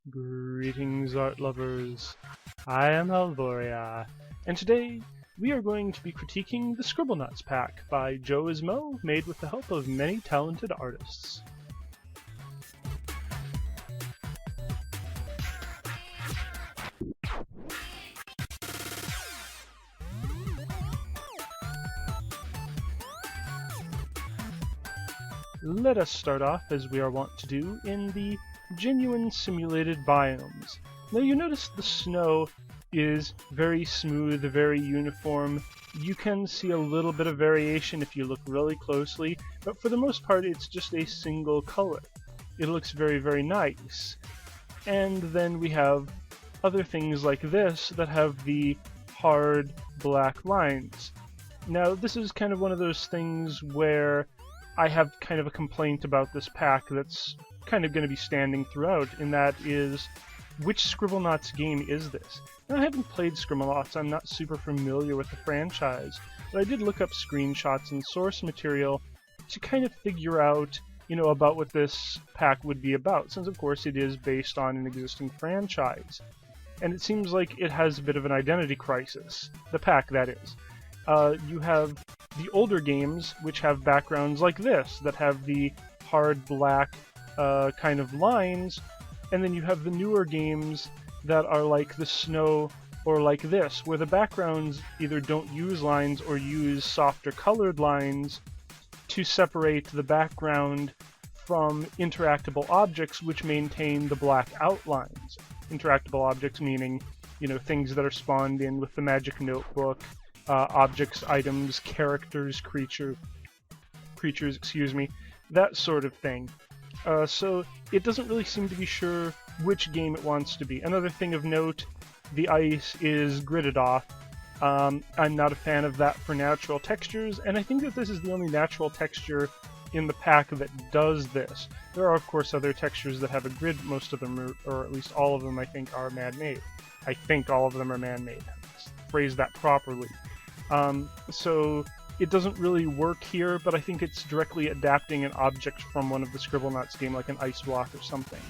Greetings, art lovers. I am Alvoria, and today we are going to be critiquing the Scribblenauts pack by Joe is Mo, made with the help of many talented artists. Let us start off, as we are wont to do, in the genuine simulated biomes. Now you notice the snow is very smooth, very uniform. You can see a little bit of variation if you look really closely, but for the most part it's just a single color. It looks very, very nice. And then we have other things like this that have the hard black lines. Now this is kind of one of those things where I have kind of a complaint about this pack that's kind of going to be standing throughout, and that is, which Scribblenauts game is this? Now, I haven't played Scribblenauts, I'm not super familiar with the franchise, but I did look up screenshots and source material to kind of figure out, about what this pack would be about, since of course it is based on an existing franchise. And it seems like it has a bit of an identity crisis. The pack, that is. You have the older games, which have backgrounds like this, that have the hard black kind of lines, and then you have the newer games that are like the snow or like this, where the backgrounds either don't use lines or use softer colored lines to separate the background from interactable objects which maintain the black outlines. Interactable objects meaning, things that are spawned in with the magic notebook, objects, items, characters, creatures, that sort of thing. So it doesn't really seem to be sure which game it wants to be. Another thing of note, the ice is gridded off. I'm not a fan of that for natural textures, and I think that this is the only natural texture in the pack that does this. There are, of course, other textures that have a grid. Most of them, or at least all of them, I think, are man-made. I think all of them are man-made. Let's phrase that properly. So it doesn't really work here, but I think it's directly adapting an object from one of the Scribblenauts game, like an ice block or something.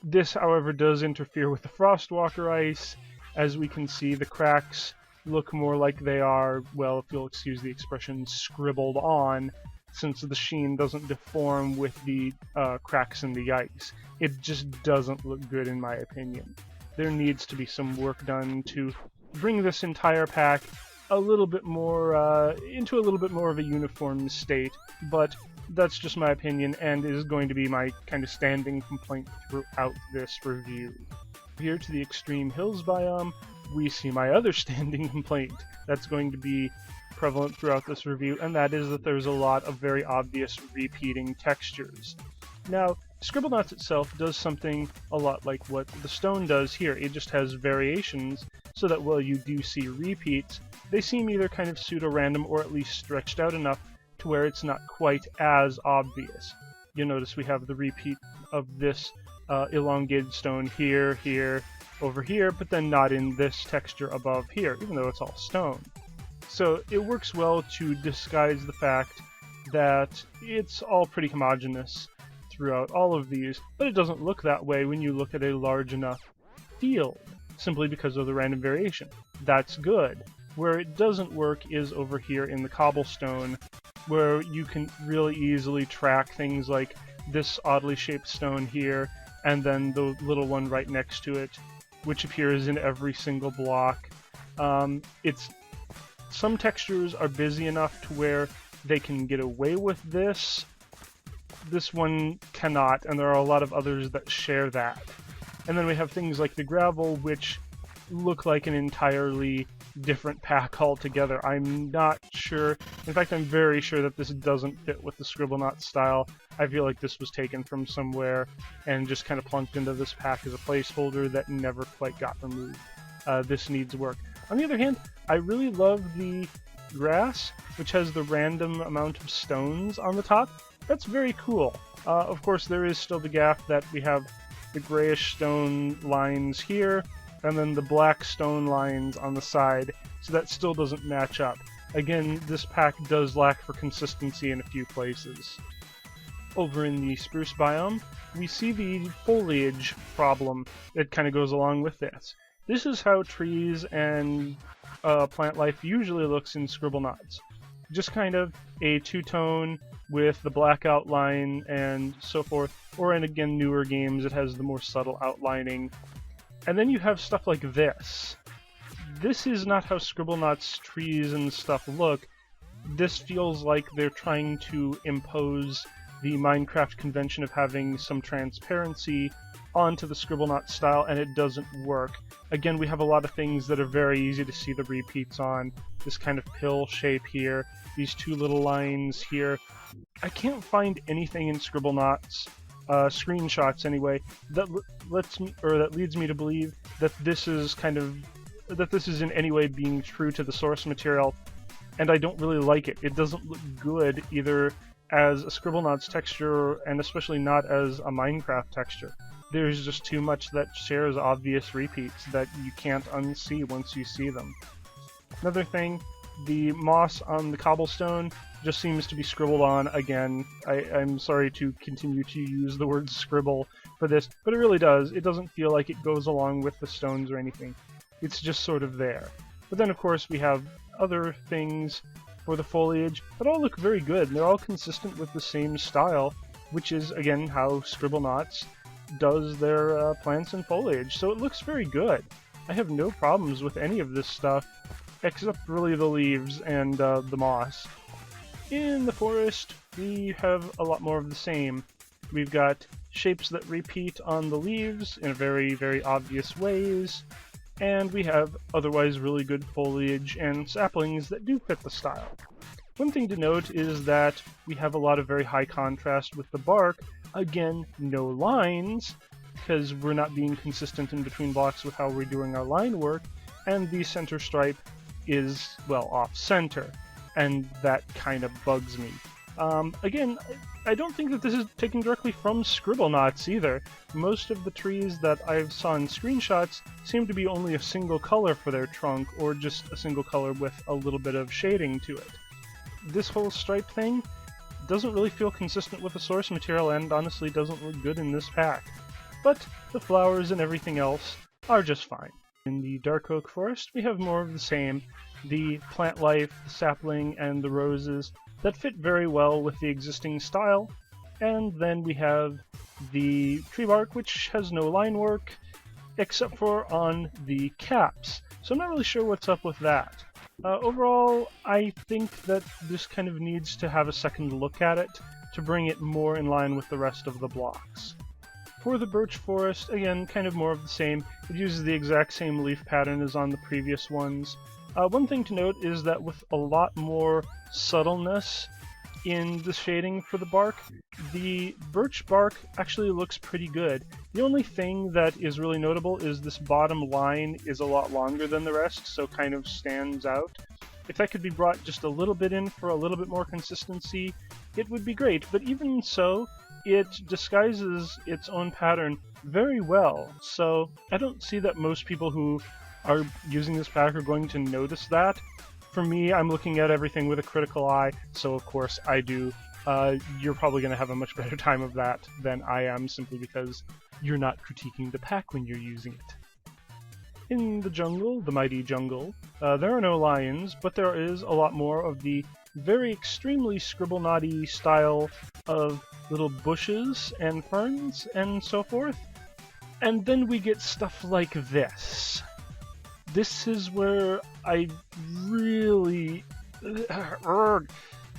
This, however, does interfere with the Frostwalker ice. As we can see, the cracks look more like they are, well, if you'll excuse the expression, scribbled on, since the sheen doesn't deform with the cracks in the ice. It just doesn't look good, in my opinion. There needs to be some work done to bring this entire pack a little bit more into a little bit more of a uniform state, but that's just my opinion and is going to be my kind of standing complaint throughout this review. Here to the Extreme Hills biome, we see my other standing complaint that's going to be prevalent throughout this review, and that is that there's a lot of very obvious repeating textures. Now, Scribblenauts itself does something a lot like what the stone does here. It just has variations so that while you do see repeats, they seem either kind of pseudo-random or at least stretched out enough to where it's not quite as obvious. You'll notice we have the repeat of this elongated stone here, here, over here, but then not in this texture above here, even though it's all stone. So it works well to disguise the fact that it's all pretty homogeneous throughout all of these, but it doesn't look that way when you look at a large enough field, simply because of the random variation. That's good. Where it doesn't work is over here in the cobblestone, where you can really easily track things like this oddly shaped stone here, and then the little one right next to it, which appears in every single block. Some textures are busy enough to where they can get away with this. This one cannot, and there are a lot of others that share that. And then we have things like the gravel, which look like an entirely different pack altogether. I'm not sure. In fact, I'm very sure that this doesn't fit with the Scribblenauts style. I feel like this was taken from somewhere and just kind of plunked into this pack as a placeholder that never quite got removed. This needs work. On the other hand, I really love the grass, which has the random amount of stones on the top. That's very cool. Of course, there is still the gap that we have the grayish stone lines here, and then the black stone lines on the side, so that still doesn't match up. Again, this pack does lack for consistency in a few places. Over in the spruce biome, we see the foliage problem that kind of goes along with this. This is how trees and plant life usually looks in Scribblenauts. Just kind of a two-tone with the black outline and so forth, or in, again, newer games it has the more subtle outlining. And then you have stuff like this. This is not how Scribblenauts trees and stuff look. This feels like they're trying to impose the Minecraft convention of having some transparency onto the Scribblenauts style, and it doesn't work. Again, we have a lot of things that are very easy to see the repeats on. This kind of pill shape here, these two little lines here. I can't find anything in Scribblenauts, screenshots anyway, that leads me to believe that this is in any way being true to the source material, and I don't really like it. It doesn't look good either as a Scribblenauts texture, and especially not as a Minecraft texture. There's just too much that shares obvious repeats that you can't unsee once you see them. Another thing, the moss on the cobblestone just seems to be scribbled on again. I'm sorry to continue to use the word scribble for this, but it really does. It doesn't feel like it goes along with the stones or anything. It's just sort of there. But then, of course, we have other things for the foliage that all look very good. They're all consistent with the same style, which is, again, how Scribblenauts does their plants and foliage. So it looks very good. I have no problems with any of this stuff, except really the leaves and the moss. In the forest, we have a lot more of the same. We've got shapes that repeat on the leaves in very, very obvious ways, and we have otherwise really good foliage and saplings that do fit the style. One thing to note is that we have a lot of very high contrast with the bark. Again, no lines, because we're not being consistent in between blocks with how we're doing our line work, and the center stripe is, well, off-center, and that kind of bugs me. Again, I don't think that this is taken directly from Scribblenauts either. Most of the trees that I saw in screenshots seem to be only a single color for their trunk, or just a single color with a little bit of shading to it. This whole stripe thing doesn't really feel consistent with the source material, and honestly doesn't look good in this pack. But the flowers and everything else are just fine. In the dark oak forest, we have more of the same. The plant life, the sapling, and the roses that fit very well with the existing style. And then we have the tree bark, which has no line work, except for on the caps. So I'm not really sure what's up with that. Overall, I think that this kind of needs to have a second look at it to bring it more in line with the rest of the blocks. For the birch forest, again, kind of more of the same. It uses the exact same leaf pattern as on the previous ones. One thing to note is that with a lot more subtleness in the shading for the bark, the birch bark actually looks pretty good. The only thing that is really notable is this bottom line is a lot longer than the rest, so kind of stands out. If that could be brought just a little bit in for a little bit more consistency, it would be great, but even so, it disguises its own pattern very well, so I don't see that most people who are using this pack are going to notice that. For me, I'm looking at everything with a critical eye, so of course I do. You're probably going to have a much better time of that than I am, simply because you're not critiquing the pack when you're using it. In the jungle, the mighty jungle, there are no lions, but there is a lot more of the very extremely Scribblenauts-y style of little bushes and ferns and so forth. And then we get stuff like this. This is where I really...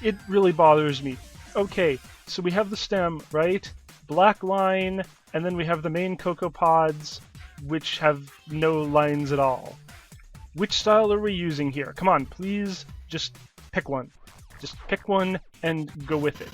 it really bothers me. Okay, so we have the stem, right? Black line, and then we have the main cocoa pods, which have no lines at all. Which style are we using here? Come on, please, just pick one. Just pick one and go with it.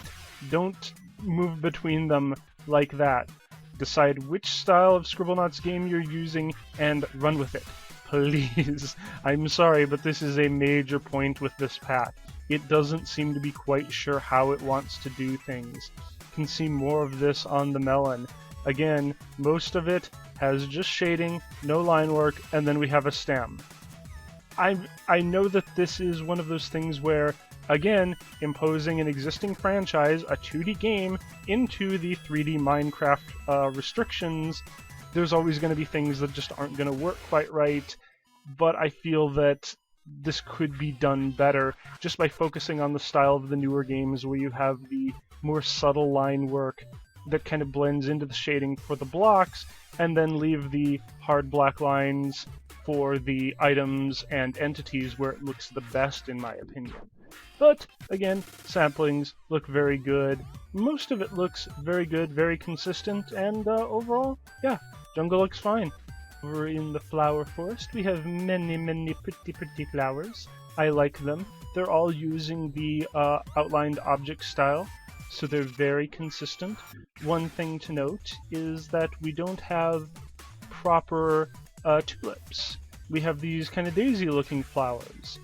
Don't move between them like that. Decide which style of Scribblenauts game you're using and run with it. Please. I'm sorry, but this is a major point with this pack. It doesn't seem to be quite sure how it wants to do things. You can see more of this on the melon. Again, most of it has just shading, no line work, and then we have a stem. I know that this is one of those things where Again, imposing an existing franchise, a 2D game, into the 3D Minecraft restrictions. There's always going to be things that just aren't going to work quite right, but I feel that this could be done better just by focusing on the style of the newer games where you have the more subtle line work that kind of blends into the shading for the blocks, and then leave the hard black lines for the items and entities where it looks the best, in my opinion. But, again, samplings look very good. Most of it looks very good, very consistent, and overall, yeah, jungle looks fine. Over in the flower forest, we have many pretty flowers. I like them. They're all using the outlined object style, so they're very consistent. One thing to note is that we don't have proper tulips. We have these kind of daisy-looking flowers,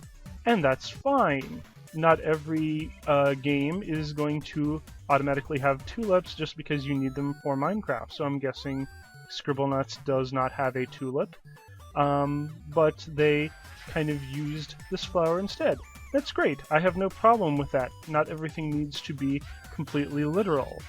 and that's fine. Not every game is going to automatically have tulips just because you need them for Minecraft, so I'm guessing Scribblenauts does not have a tulip, but they kind of used this flower instead. That's great. I have no problem with that. Not everything needs to be completely literal.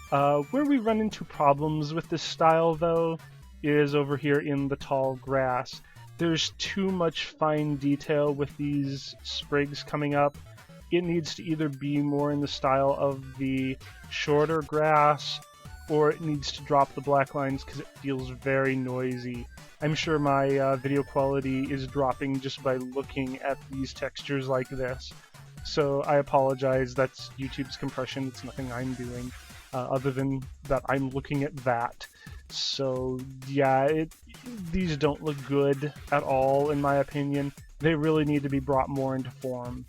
Where we run into problems with this style, though, is over here in the tall grass. There's too much fine detail with these sprigs coming up. It needs to either be more in the style of the shorter grass, or it needs to drop the black lines because it feels very noisy. I'm sure my video quality is dropping just by looking at these textures like this. So I apologize, that's YouTube's compression, it's nothing I'm doing, other than that I'm looking at that. So yeah, these don't look good at all, in my opinion. They really need to be brought more into form.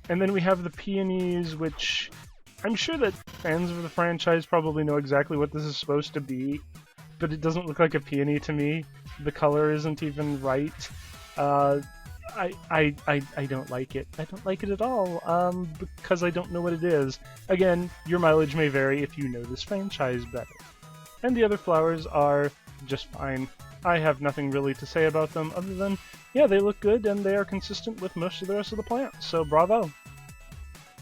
And then we have the peonies, which I'm sure that fans of the franchise probably know exactly what this is supposed to be, but it doesn't look like a peony to me. The color isn't even right. I don't like it. I don't like it at all, because I don't know what it is. Again, your mileage may vary if you know this franchise better. And the other flowers are just fine. I have nothing really to say about them other than, yeah, they look good and they are consistent with most of the rest of the plants, so bravo!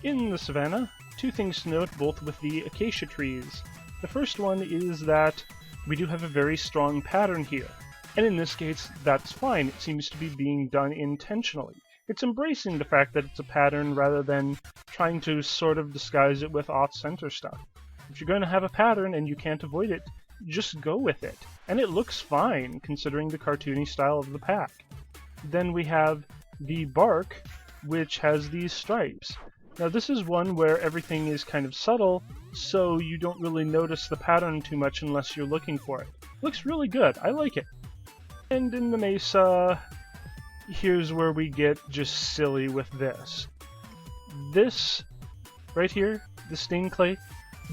In the savannah, two things to note both with the acacia trees. The first one is that we do have a very strong pattern here, and in this case, that's fine. It seems to be being done intentionally. It's embracing the fact that it's a pattern rather than trying to sort of disguise it with off-center stuff. If you're going to have a pattern and you can't avoid it, just go with it. And it looks fine, considering the cartoony style of the pack. Then we have the bark, which has these stripes. Now this is one where everything is kind of subtle, so you don't really notice the pattern too much unless you're looking for it. Looks really good, I like it. And in the mesa, here's where we get just silly with this. This, right here, the stain clay,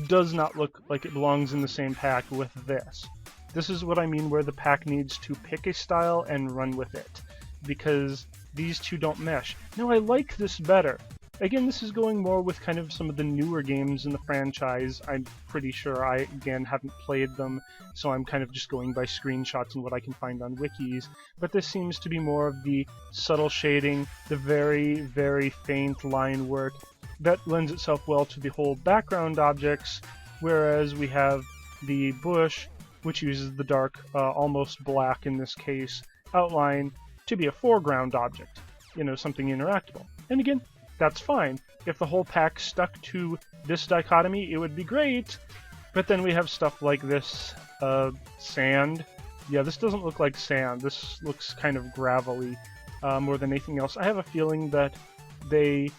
does not look like it belongs in the same pack with this. This is what I mean where the pack needs to pick a style and run with it, because these two don't mesh. Now I like this better. Again, this is going more with kind of some of the newer games in the franchise. I'm pretty sure I, again, haven't played them, so I'm kind of just going by screenshots and what I can find on wikis. But this seems to be more of the subtle shading, the very, very faint line work that lends itself well to the whole background objects, whereas we have the bush, which uses the dark, almost black in this case, outline to be a foreground object, something interactable. And again, that's fine. If the whole pack stuck to this dichotomy, it would be great, but then we have stuff like this, sand. Yeah, this doesn't look like sand. This looks kind of gravelly, more than anything else. I have a feeling that they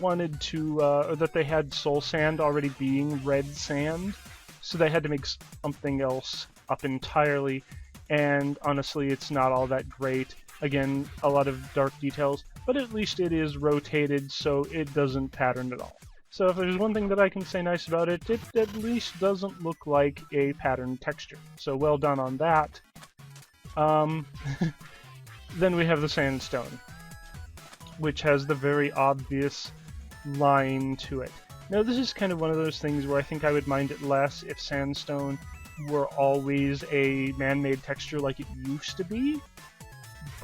wanted to, or that they had soul sand already being red sand, so they had to make something else up entirely, and honestly, it's not all that great. Again, a lot of dark details, but at least it is rotated, so it doesn't pattern at all. So if there's one thing that I can say nice about it, it at least doesn't look like a pattern texture. So well done on that. Then we have the sandstone, which has the very obvious line to it. Now this is kind of one of those things where I think I would mind it less if sandstone were always a man-made texture like it used to be,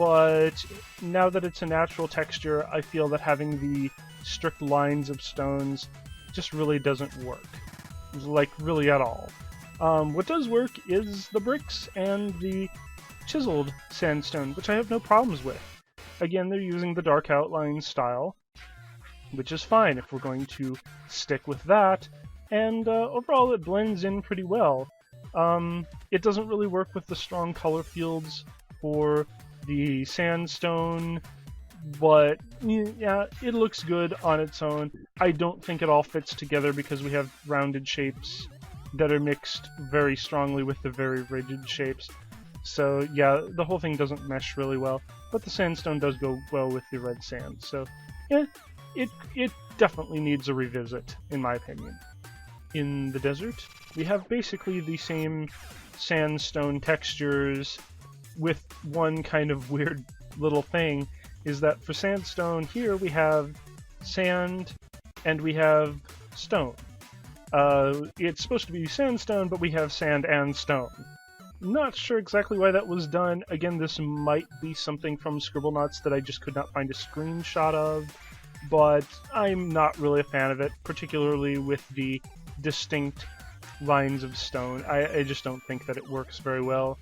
but now that it's a natural texture, I feel that having the strict lines of stones just really doesn't work. Like, really at all. What does work is the bricks and the chiseled sandstone, which I have no problems with. Again, they're using the dark outline style, which is fine if we're going to stick with that, and overall it blends in pretty well. It doesn't really work with the strong color fields for the sandstone, but yeah, it looks good on its own. I don't think it all fits together because we have rounded shapes that are mixed very strongly with the very rigid shapes. So yeah, the whole thing doesn't mesh really well, but the sandstone does go well with the red sand. So yeah, it definitely needs a revisit, in my opinion. In the desert, we have basically the same sandstone textures with one kind of weird little thing, is that for sandstone here we have sand and we have stone. It's supposed to be sandstone, but we have sand and stone. Not sure exactly why that was done. Again, this might be something from Scribblenauts that I just could not find a screenshot of, but I'm not really a fan of it, particularly with the distinct lines of stone. I just don't think that it works very well.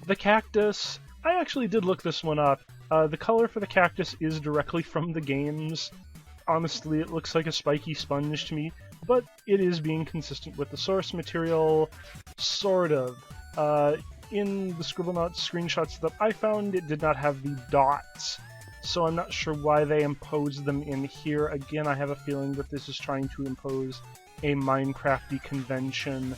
The cactus, I actually did look this one up. The color for the cactus is directly from the games. Honestly, it looks like a spiky sponge to me, but it is being consistent with the source material, sort of. In the Scribblenauts screenshots that I found, it did not have the dots, so I'm not sure why they imposed them in here. Again, I have a feeling that this is trying to impose a Minecrafty convention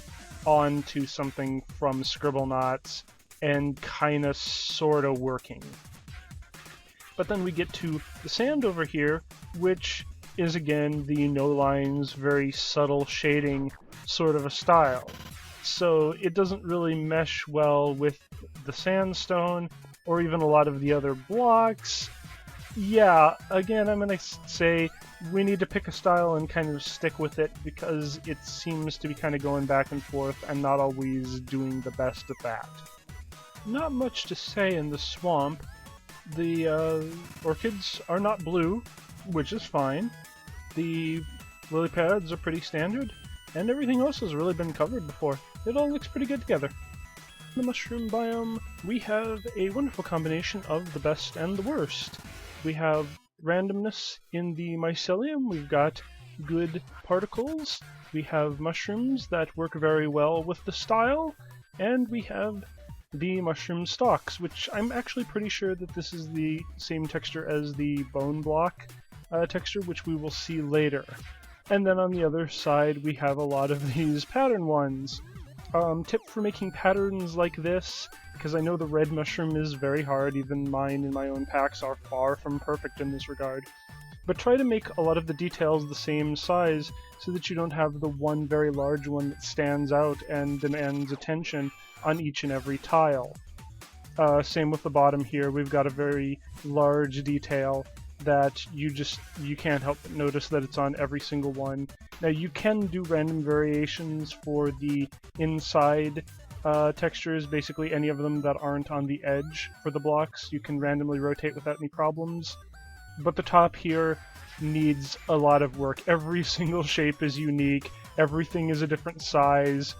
onto something from Scribblenauts, and kinda sorta working. But then we get to the sand over here, which is again the no lines, very subtle shading sort of a style. So it doesn't really mesh well with the sandstone or even a lot of the other blocks. Yeah, again, I'm going to say we need to pick a style and kind of stick with it, because it seems to be kind of going back and forth and not always doing the best at that. Not much to say in the swamp. The orchids are not blue, which is fine. The lily pads are pretty standard, and everything else has really been covered before. It all looks pretty good together. In the mushroom biome, we have a wonderful combination of the best and the worst. We have randomness in the mycelium, we've got good particles, we have mushrooms that work very well with the style, and we have the mushroom stalks, which I'm actually pretty sure that this is the same texture as the bone block texture, which we will see later. And then on the other side we have a lot of these pattern ones. Tip for making patterns like this, because I know the red mushroom is very hard, even mine in my own packs are far from perfect in this regard. But try to make a lot of the details the same size so that you don't have the one very large one that stands out and demands attention on each and every tile. Same with the bottom here, we've got a very large detail that you can't help but notice that it's on every single one. Now you can do random variations for the inside textures, basically any of them that aren't on the edge for the blocks, you can randomly rotate without any problems. But the top here needs a lot of work. Every single shape is unique, everything is a different size.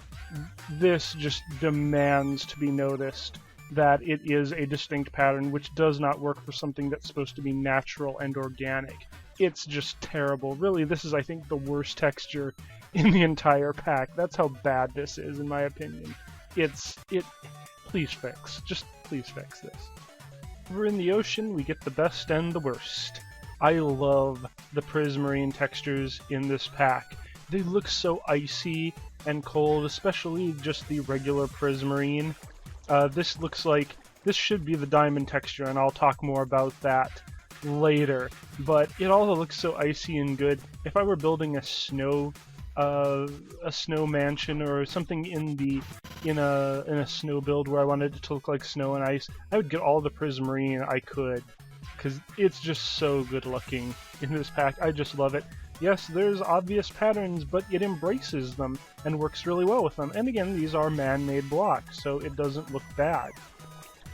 This just demands to be noticed, that it is a distinct pattern, which does not work for something that's supposed to be natural and organic. It's just terrible. Really, this is, I think, the worst texture in the entire pack. That's how bad this is, in my opinion. Please fix. Just please fix this. Over in the ocean, we get the best and the worst. I love the prismarine textures in this pack. They look so icy and cold, especially just the regular prismarine. This looks like this should be the diamond texture, and I'll talk more about that later. But it all looks so icy and good. If I were building a snow mansion or something in a snow build where I wanted it to look like snow and ice, I would get all the prismarine I could, because it's just so good looking in this pack. I just love it. Yes, there's obvious patterns, but it embraces them and works really well with them. And again, these are man-made blocks, so it doesn't look bad.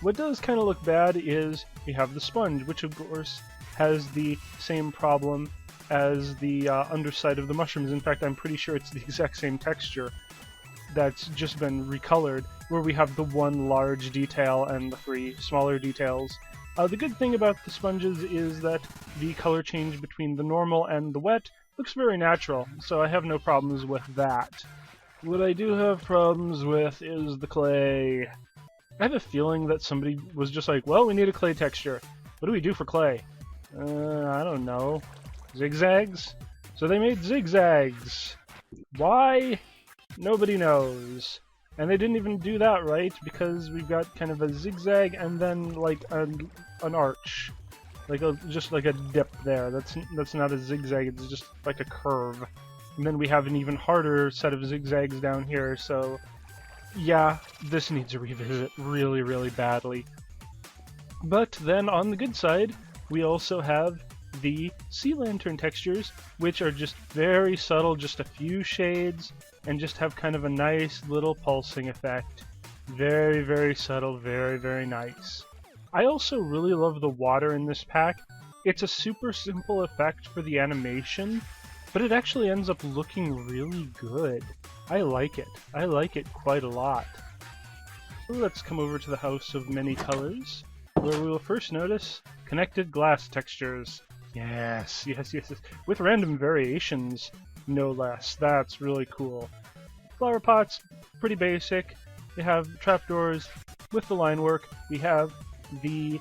What does kind of look bad is we have the sponge, which of course has the same problem as the underside of the mushrooms. In fact, I'm pretty sure it's the exact same texture that's just been recolored, where we have the one large detail and the 3 smaller details. The good thing about the sponges is that the color change between the normal and the wet looks very natural, so I have no problems with that. What I do have problems with is the clay. I have a feeling that somebody was just like, well, we need a clay texture. What do we do for clay? I don't know. Zigzags? So they made zigzags. Why? Nobody knows. And they didn't even do that right, because we've got kind of a zigzag and then like an arch. Just like a dip there. That's not a zigzag, it's just like a curve. And then we have an even harder set of zigzags down here, so yeah, this needs a revisit really, really badly. But then on the good side, we also have the sea lantern textures, which are just very subtle, just a few shades, and just have kind of a nice little pulsing effect. Very, very subtle, very, very nice. I also really love the water in this pack. It's a super simple effect for the animation, but it actually ends up looking really good. I like it. I like it quite a lot. Let's come over to the House of Many Colors, where we will first notice connected glass textures. Yes, yes, yes, yes. With random variations, no less. That's really cool. Flower pots, pretty basic. They have trapdoors with the line work. We have the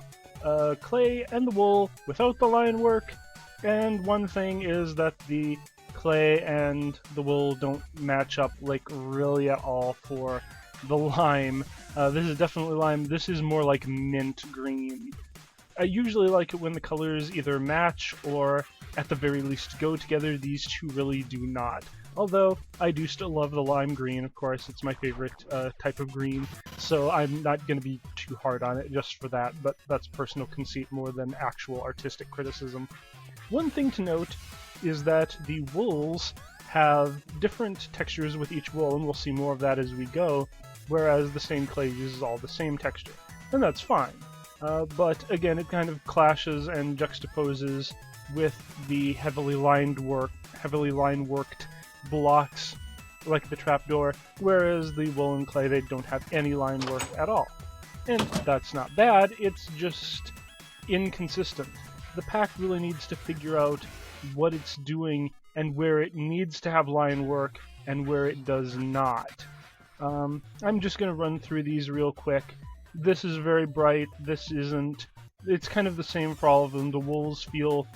clay and the wool without the line work. And one thing is that the clay and the wool don't match up like really at all for the lime. This is definitely lime. This is more like mint green. I usually like it when the colors either match or at the very least go together. These two really do not. Although I do still love the lime green, of course. It's my favorite type of green, so I'm not going to be too hard on it just for that, but that's personal conceit more than actual artistic criticism. One thing to note is that the wools have different textures with each wool, and we'll see more of that as we go, whereas the same clay uses all the same texture. And that's fine. But again, it kind of clashes and juxtaposes with the heavily line worked blocks like the trapdoor, whereas the wool and clay, they don't have any line work at all. And that's not bad, it's just inconsistent. The pack really needs to figure out what it's doing and where it needs to have line work and where it does not. I'm just going to run through these real quick. This is very bright, this isn't. It's kind of the same for all of them. The wools feel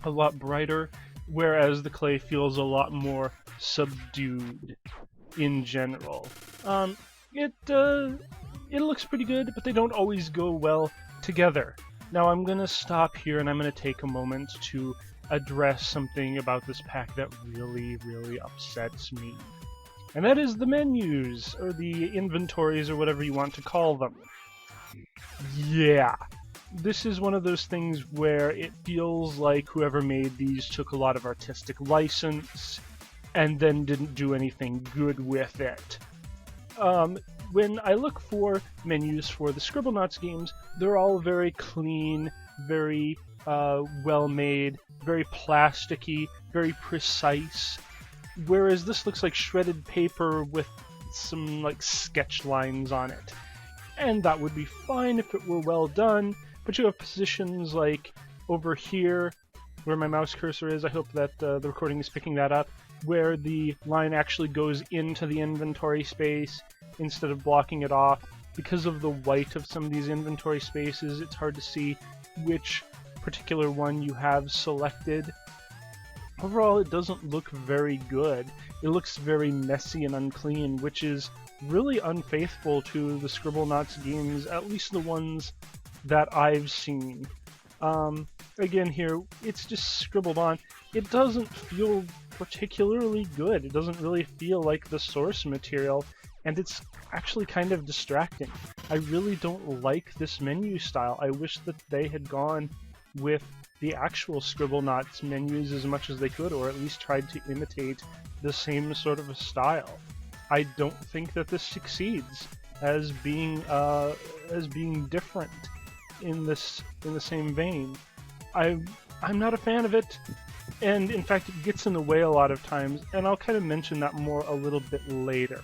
a lot brighter, whereas the clay feels a lot more subdued in general. It looks pretty good, but they don't always go well together. Now I'm going to stop here and I'm going to take a moment to address something about this pack that really, really upsets me. And that is the menus, or the inventories, or whatever you want to call them. Yeah. This is one of those things where it feels like whoever made these took a lot of artistic license and then didn't do anything good with it. When I look for menus for the Scribblenauts games, they're all very clean, very well-made, very plasticky, very precise. Whereas this looks like shredded paper with some like sketch lines on it. And that would be fine if it were well done, but you have positions like over here, where my mouse cursor is. I hope that the recording is picking that up, where the line actually goes into the inventory space instead of blocking it off. Because of the white of some of these inventory spaces, it's hard to see which particular one you have selected. Overall, it doesn't look very good. It looks very messy and unclean, which is really unfaithful to the Scribblenauts games, at least the ones that I've seen. Again here, it's just scribbled on. It doesn't feel particularly good. It doesn't really feel like the source material, and it's actually kind of distracting. I really don't like this menu style. I wish that they had gone with the actual Scribblenauts menus as much as they could, or at least tried to imitate the same sort of a style. I don't think that this succeeds. as being different in the same vein. I'm not a fan of it, and in fact it gets in the way a lot of times, and I'll kind of mention that more a little bit later.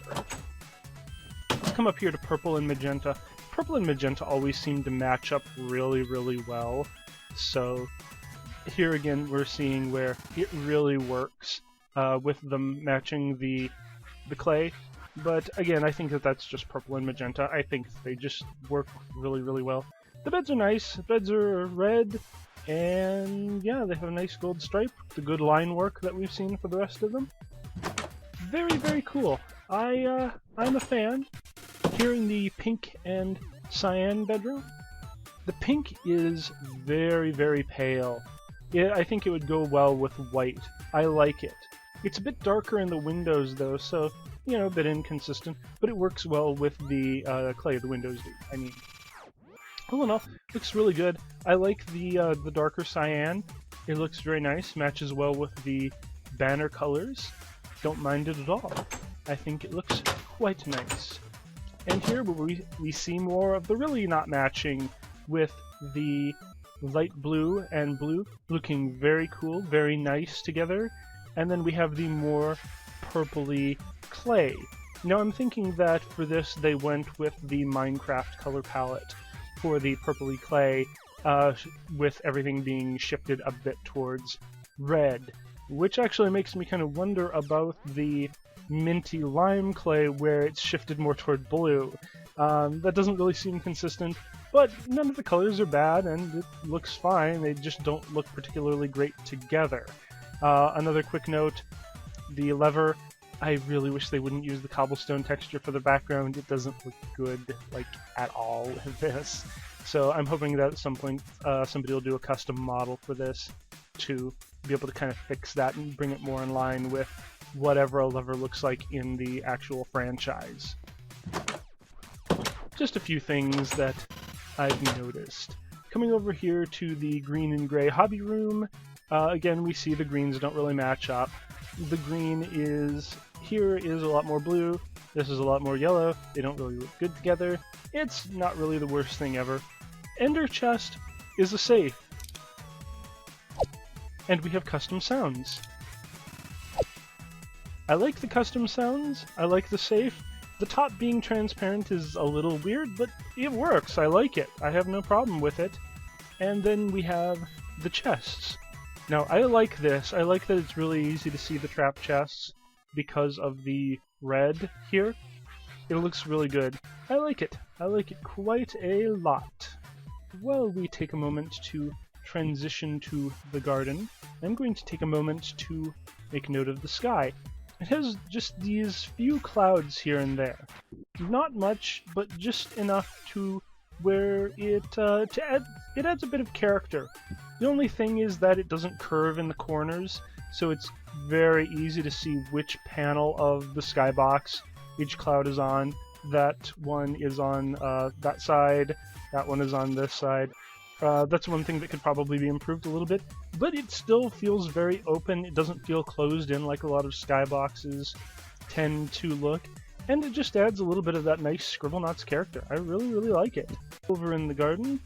Let's come up here to purple and magenta. Purple and magenta always seem to match up really, really well, so here again we're seeing where it really works with them matching the clay. But again, I think that that's just purple and magenta. I think they just work really, really well. The beds are nice. The beds are red, and yeah, they have a nice gold stripe. The good line work that we've seen for the rest of them. Very, very cool. I'm a fan. Here in the pink and cyan bedroom, the pink is very, very pale. I think it would go well with white. I like it. It's a bit darker in the windows though, so you know, a bit inconsistent, but it works well with the clay the windows do. I mean, all in all, looks really good. I like the darker cyan. It looks very nice, matches well with the banner colors. Don't mind it at all. I think it looks quite nice. And here we see more of the really not matching with the light blue and blue looking very cool, very nice together. And then we have the more purpley clay. Now I'm thinking that for this they went with the Minecraft color palette for the purpley clay, with everything being shifted a bit towards red, which actually makes me kind of wonder about the minty lime clay where it's shifted more toward blue. That doesn't really seem consistent, but none of the colors are bad and it looks fine. They just don't look particularly great together. Another quick note, the lever, I really wish they wouldn't use the cobblestone texture for the background. It doesn't look good, like, at all with this. So I'm hoping that at some point somebody will do a custom model for this to be able to kind of fix that and bring it more in line with whatever a lever looks like in the actual franchise. Just a few things that I've noticed. Coming over here to the green and gray hobby room, again we see the greens don't really match up. The green here is a lot more blue, this is a lot more yellow, they don't really look good together. It's not really the worst thing ever. Ender chest is a safe. And we have custom sounds. I like the custom sounds, I like the safe. The top being transparent is a little weird, but it works, I like it. I have no problem with it. And then we have the chests. Now, I like this. I like that it's really easy to see the trap chests because of the red here. It looks really good. I like it. I like it quite a lot. While we take a moment to transition to the garden, I'm going to take a moment to make note of the sky. It has just these few clouds here and there. Not much, but just enough to where it adds a bit of character. The only thing is that it doesn't curve in the corners, so it's very easy to see which panel of the skybox each cloud is on. That one is on that side, that one is on this side. That's one thing that could probably be improved a little bit, but it still feels very open. It doesn't feel closed in like a lot of skyboxes tend to look, and it just adds a little bit of that nice Scribblenauts character. I really, really like it. Over in the garden,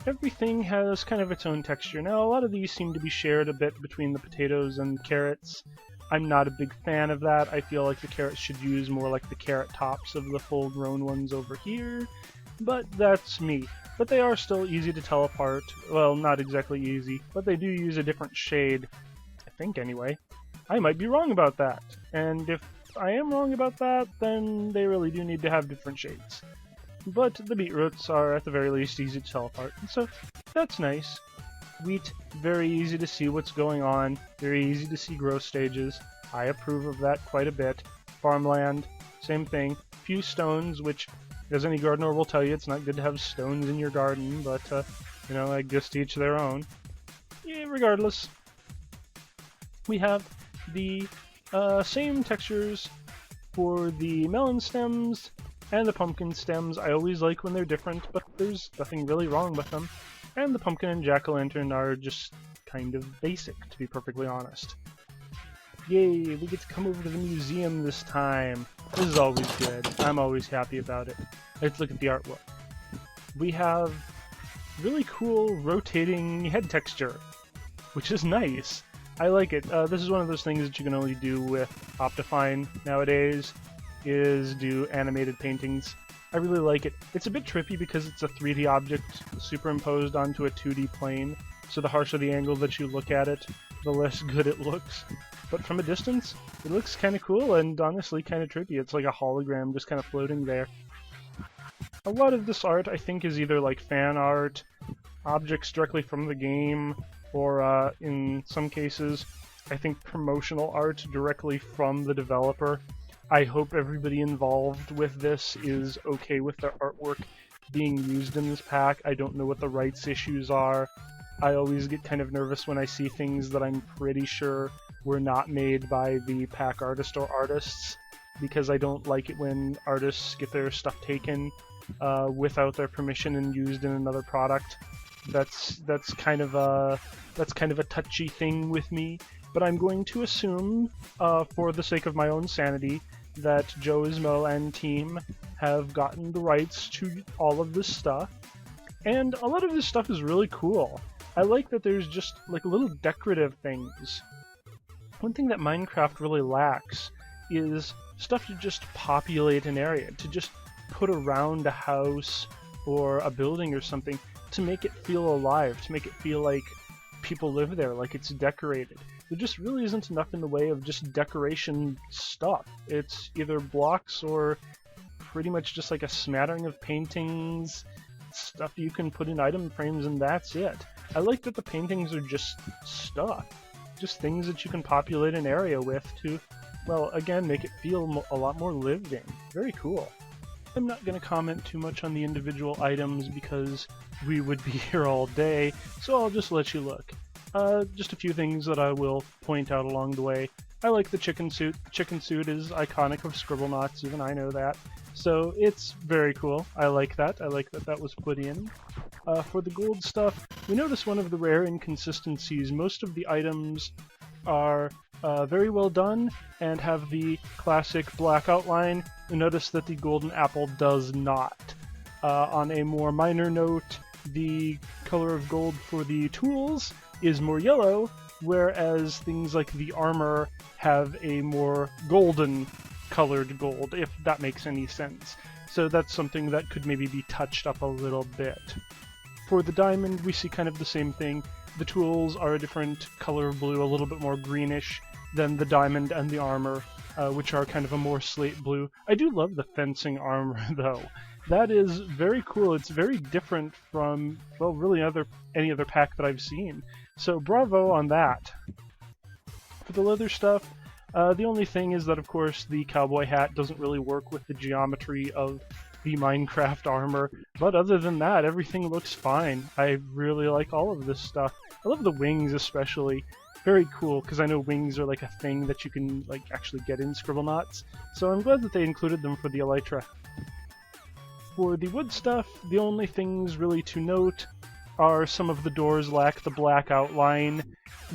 everything has kind of its own texture. Now, a lot of these seem to be shared a bit between the potatoes and carrots. I'm not a big fan of that. I feel like the carrots should use more like the carrot tops of the full-grown ones over here, but that's me. But they are still easy to tell apart. Well, not exactly easy, but they do use a different shade. I think, anyway. I might be wrong about that. And if I am wrong about that, then they really do need to have different shades. But the beetroots are, at the very least, easy to tell apart, and so that's nice. Wheat, very easy to see what's going on, very easy to see growth stages. I approve of that quite a bit. Farmland, same thing. Few stones, which, as any gardener will tell you, it's not good to have stones in your garden, but, you know, I guess to each their own. Yeah, regardless. We have the same textures for the melon stems and the pumpkin stems. I always like when they're different, but there's nothing really wrong with them. And the pumpkin and jack-o'-lantern are just kind of basic, to be perfectly honest. Yay, we get to come over to the museum this time. This is always good. I'm always happy about it. Let's look at the artwork. We have really cool rotating head texture, which is nice. I like it. This is one of those things that you can only do with Optifine nowadays, is do animated paintings. I really like it. It's a bit trippy because it's a 3D object superimposed onto a 2D plane, so the harsher the angle that you look at it, the less good it looks. But from a distance, it looks kind of cool and honestly kind of trippy. It's like a hologram just kind of floating there. A lot of this art, I think, is either like fan art, objects directly from the game, or in some cases, I think promotional art directly from the developer. I hope everybody involved with this is okay with their artwork being used in this pack. I don't know what the rights issues are. I always get kind of nervous when I see things that I'm pretty sure were not made by the pack artist or artists, because I don't like it when artists get their stuff taken without their permission and used in another product. That's kind of a touchy thing with me. But I'm going to assume, for the sake of my own sanity, that Joe Ismo and team have gotten the rights to all of this stuff. And a lot of this stuff is really cool. I like that there's just like little decorative things. One thing that Minecraft really lacks is stuff to just populate an area, to just put around a house or a building or something, to make it feel alive, to make it feel like people live there, like it's decorated. There just really isn't enough in the way of just decoration stuff. It's either blocks or pretty much just like a smattering of paintings, stuff you can put in item frames, and that's it. I like that the paintings are just stuff. Just things that you can populate an area with to, well, again, make it feel a lot more lived in. Very cool. I'm not going to comment too much on the individual items because we would be here all day, so I'll just let you look. Just a few things that I will point out along the way. I like the chicken suit. The chicken suit is iconic of Scribblenauts, even I know that. So it's very cool. I like that. I like that that was put in. For the gold stuff, we notice one of the rare inconsistencies. Most of the items are very well done and have the classic black outline. You notice that the golden apple does not. On a more minor note, the color of gold for the tools is more yellow, whereas things like the armor have a more golden colored gold, if that makes any sense. So that's something that could maybe be touched up a little bit. For the diamond, we see kind of the same thing. The tools are a different color of blue, a little bit more greenish than the diamond and the armor, which are kind of a more slate blue. I do love the fencing armor, though. That is very cool. It's very different from, well, really any other pack that I've seen. So bravo on that. For the leather stuff, the only thing is that, of course, the cowboy hat doesn't really work with the geometry of the Minecraft armor. But other than that, everything looks fine. I really like all of this stuff. I love the wings especially. Very cool, because I know wings are like a thing that you can like actually get in Scribblenauts. So I'm glad that they included them for the Elytra. For the wood stuff, the only things really to note are some of the doors lack the black outline.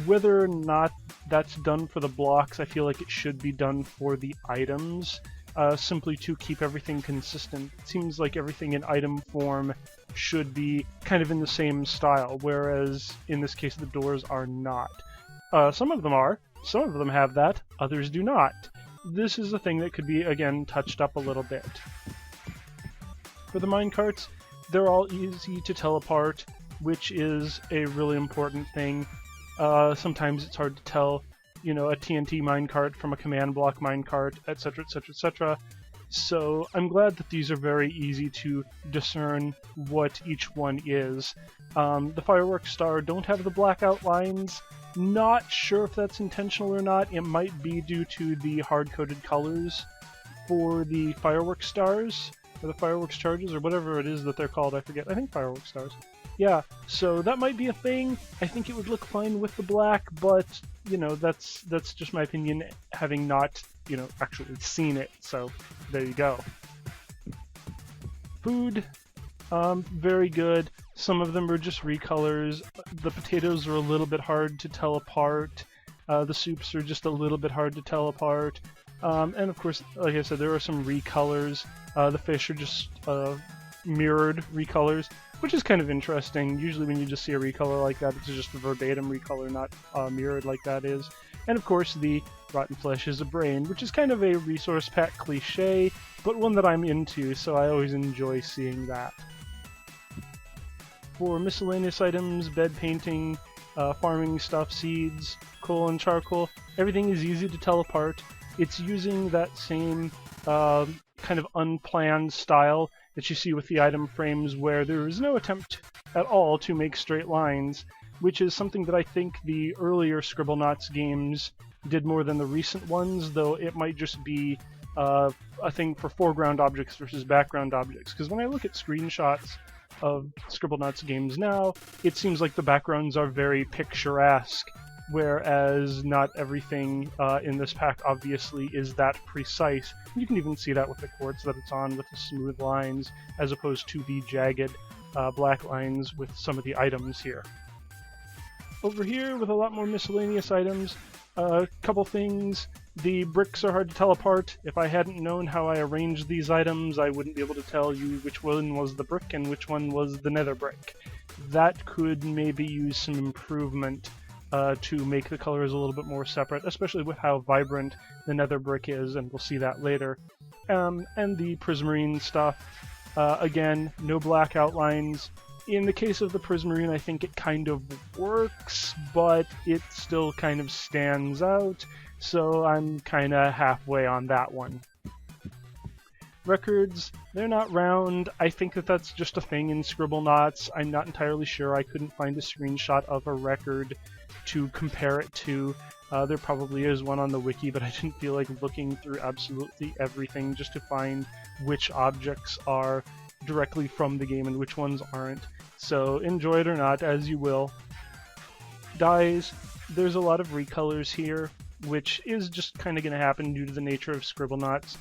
Whether or not that's done for the blocks, I feel like it should be done for the items, simply to keep everything consistent. It seems like everything in item form should be kind of in the same style, whereas in this case the doors are not. Some of them are, some of them have that, others do not. This is a thing that could be, again, touched up a little bit. For the minecarts, they're all easy to tell apart, which is a really important thing. Sometimes it's hard to tell, you know, a TNT minecart from a command block minecart, etc., etc., etc. So I'm glad that these are very easy to discern what each one is. The fireworks star don't have the black outlines. Not sure if that's intentional or not. It might be due to the hard-coded colors for the fireworks stars, or the fireworks charges, or whatever it is that they're called, I forget. I think fireworks stars. Yeah, so that might be a thing. I think it would look fine with the black, but, you know, that's just my opinion, having not, you know, actually seen it, so there you go. Food, very good. Some of them are just recolors. The potatoes are a little bit hard to tell apart. The soups are just a little bit hard to tell apart. And of course, like I said, there are some recolors. The fish are just mirrored recolors, which is kind of interesting. Usually when you just see a recolor like that, it's just a verbatim recolor, not mirrored like that is. And of course, the rotten flesh is a brain, which is kind of a resource pack cliche, but one that I'm into, so I always enjoy seeing that. For miscellaneous items, bed painting, farming stuff, seeds, coal and charcoal, everything is easy to tell apart. It's using that same kind of unplanned style that you see with the item frames, where there is no attempt at all to make straight lines, which is something that I think the earlier Scribblenauts games did more than the recent ones, though it might just be a thing for foreground objects versus background objects. Because when I look at screenshots of Scribblenauts games now, it seems like the backgrounds are very picturesque, whereas not everything in this pack obviously is that precise. You can even see that with the quartz that it's on, with the smooth lines, as opposed to the jagged black lines with some of the items here. Over here, with a lot more miscellaneous items, a couple things. The bricks are hard to tell apart. If I hadn't known how I arranged these items, I wouldn't be able to tell you which one was the brick and which one was the nether brick. That could maybe use some improvement to make the colors a little bit more separate, especially with how vibrant the nether brick is, and we'll see that later. And the prismarine stuff, again, no black outlines. In the case of the prismarine, I think it kind of works, but it still kind of stands out, so I'm kind of halfway on that one. Records, they're not round. I think that that's just a thing in Scribblenauts. I'm not entirely sure. I couldn't find a screenshot of a record to compare it to. There probably is one on the wiki, but I didn't feel like looking through absolutely everything just to find which objects are directly from the game and which ones aren't. So enjoy it or not, as you will. Dyes, there's a lot of recolors here, which is just kind of going to happen due to the nature of Scribblenauts,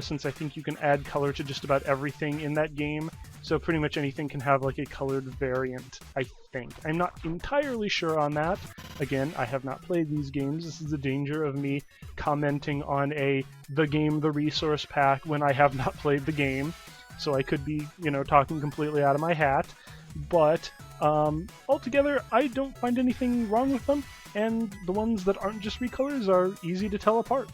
since I think you can add color to just about everything in that game, so pretty much anything can have like a colored variant, I think. I'm not entirely sure on that. Again, I have not played these games. This is the danger of me commenting on the game, the resource pack, when I have not played the game, so I could be, talking completely out of my hat. But altogether, I don't find anything wrong with them, and the ones that aren't just recolors are easy to tell apart.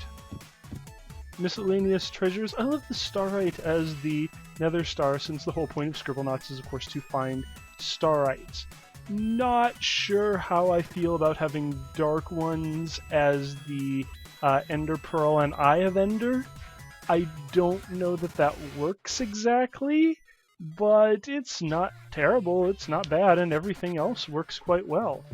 Miscellaneous treasures. I love the starite as the nether star, since the whole point of Scribblenauts is, of course, to find starites. Not sure how I feel about having dark ones as the Ender Pearl and Eye of Ender. I don't know that that works exactly, but it's not terrible, it's not bad, and everything else works quite well.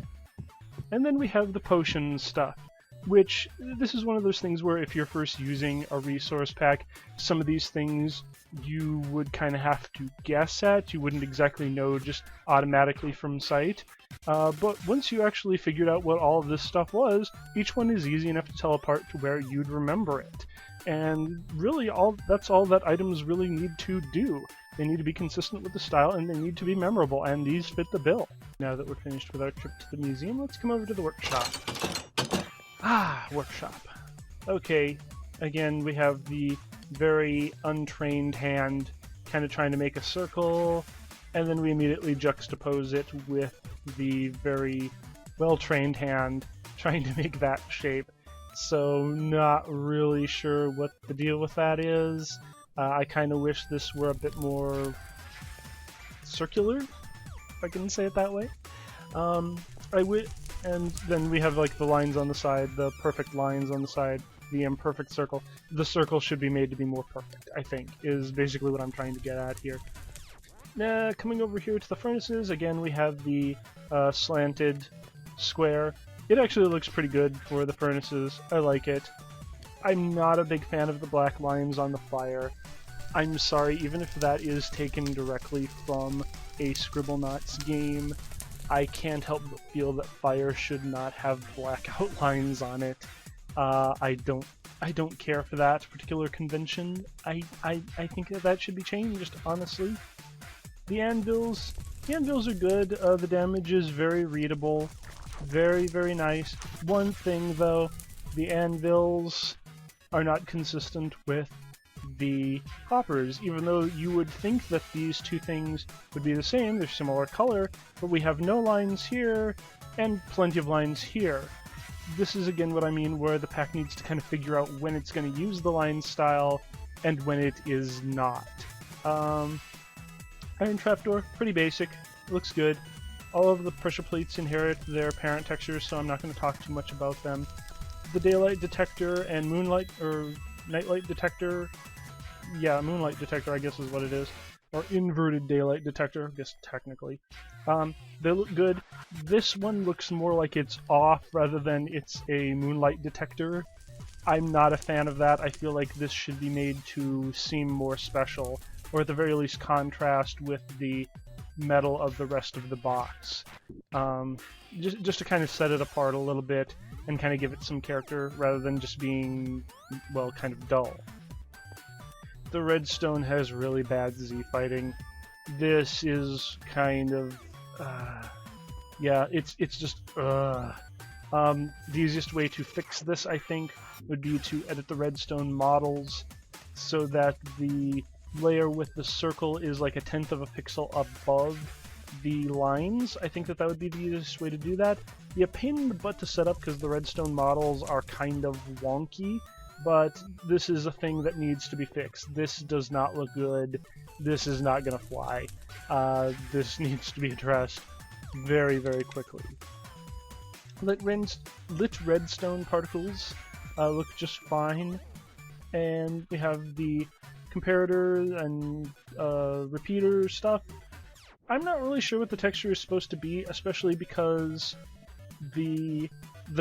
And then we have the potion stuff, which, this is one of those things where if you're first using a resource pack, some of these things you would kind of have to guess at. You wouldn't exactly know just automatically from sight. But once you actually figured out what all of this stuff was, each one is easy enough to tell apart to where you'd remember it. And really, that's all that items really need to do. They need to be consistent with the style, and they need to be memorable, and these fit the bill. Now that we're finished with our trip to the museum, let's come over to the workshop. Workshop. Okay, again, we have the very untrained hand kind of trying to make a circle, and then we immediately juxtapose it with the very well-trained hand trying to make that shape. So not really sure what the deal with that is. I kind of wish this were a bit more circular, if I can say it that way. And then we have like the lines on the side, the perfect lines on the side, the imperfect circle. The circle should be made to be more perfect, I think, is basically what I'm trying to get at here. Coming over here to the furnaces, again we have the slanted square. It actually looks pretty good for the furnaces. I like it. I'm not a big fan of the black lines on the fire. I'm sorry, even if that is taken directly from a Scribblenauts game, I can't help but feel that fire should not have black outlines on it. I don't care for that particular convention. I think that should be changed, honestly. The anvils are good. The damage is very readable. Very, very nice. One thing, though, the anvils, are not consistent with the hoppers, even though you would think that these two things would be the same. They're similar color, but we have no lines here and plenty of lines here. This is again what I mean, where the pack needs to kind of figure out when it's going to use the line style and when it is not. Iron trapdoor, pretty basic, looks good. All of the pressure plates inherit their parent textures, so I'm not going to talk too much about them. The daylight detector and moonlight, or nightlight detector, yeah, moonlight detector I guess is what it is, or inverted daylight detector, I guess technically. They look good. This one looks more like it's off rather than it's a moonlight detector. I'm not a fan of that. I feel like this should be made to seem more special, or at the very least contrast with the metal of the rest of the box. Just to kind of set it apart a little bit and kind of give it some character rather than just being, well, kind of dull. The redstone has really bad Z fighting. This is kind of, yeah, it's just, the easiest way to fix this, I think, would be to edit the redstone models so that the layer with the circle is like 1/10 of a pixel above the lines. I think that would be the easiest way to do that. Be a pain in the butt to set up because the redstone models are kind of wonky, but this is a thing that needs to be fixed. This does not look good. This is not going to fly. This needs to be addressed very, very quickly. Lit redstone particles look just fine, and we have the comparator and repeater stuff. I'm not really sure what the texture is supposed to be, especially because the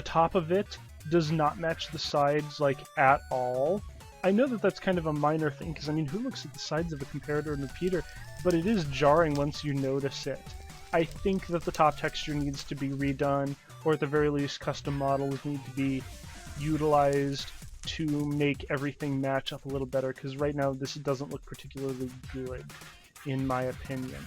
top of it does not match the sides like at all. I know that that's kind of a minor thing, because I mean, who looks at the sides of a comparator and repeater? But it is jarring once you notice it. I think that the top texture needs to be redone, or at the very least custom models need to be utilized to make everything match up a little better, because right now this doesn't look particularly good, in my opinion.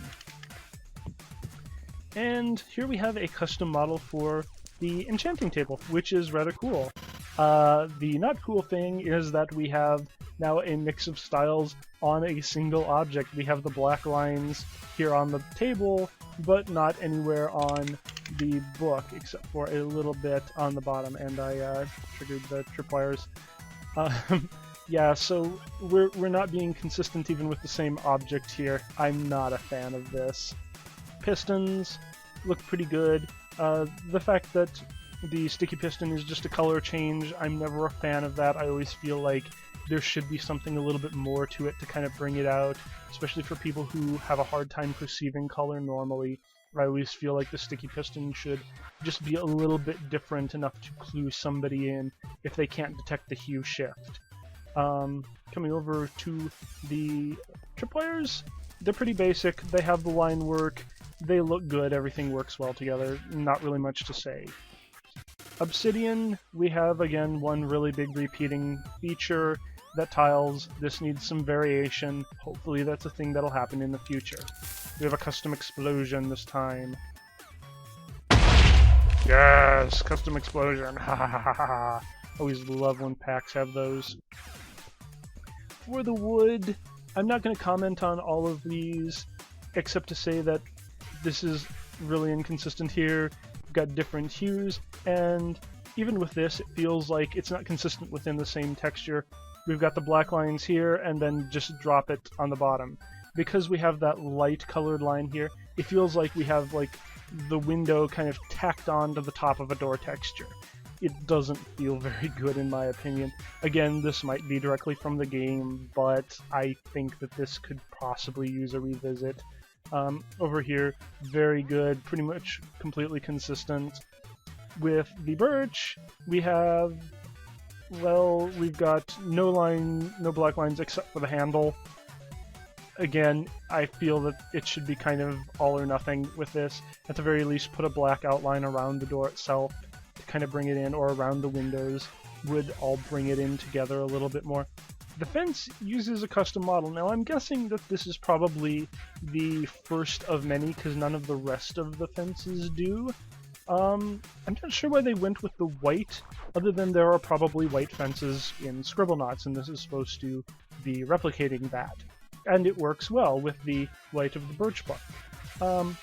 And here we have a custom model for the enchanting table, which is rather cool. The not cool thing is that we have now a mix of styles on a single object. We have the black lines here on the table, but not anywhere on the book, except for a little bit on the bottom, and I triggered the tripwires. Yeah, so we're not being consistent even with the same object here. I'm not a fan of this. Pistons look pretty good. The fact that the sticky piston is just a color change, I'm never a fan of that. I always feel like there should be something a little bit more to it to kind of bring it out, especially for people who have a hard time perceiving color normally. I always feel like the sticky piston should just be a little bit different enough to clue somebody in if they can't detect the hue shift. Coming over to the tripwires, they're pretty basic. They have the line work. They look good. Everything works well together. Not really much to say. Obsidian, we have, again, one really big repeating feature. That tiles, this needs some variation. Hopefully that's a thing that'll happen in the future. We have a custom explosion this time. Yes! Custom explosion! Ha ha ha ha! Always love when packs have those. For the wood, I'm not going to comment on all of these, except to say that this is really inconsistent here. We've got different hues, and even with this, it feels like it's not consistent within the same texture. We've got the black lines here, and then just drop it on the bottom. Because we have that light colored line here, it feels like we have like the window kind of tacked on to the top of a door texture. It doesn't feel very good in my opinion. Again, this might be directly from the game, but I think that this could possibly use a revisit. Over here, very good, pretty much completely consistent. With the birch, we have, well, we've got no black lines except for the handle. Again, I feel that it should be kind of all or nothing with this. At the very least, put a black outline around the door itself to kind of bring it in, or around the windows would all bring it in together a little bit more. The fence uses a custom model. Now I'm guessing that this is probably the first of many, because none of the rest of the fences do. I'm not sure why they went with the white, other than there are probably white fences in Scribblenauts, and this is supposed to be replicating that. And it works well with the white of the birch bark.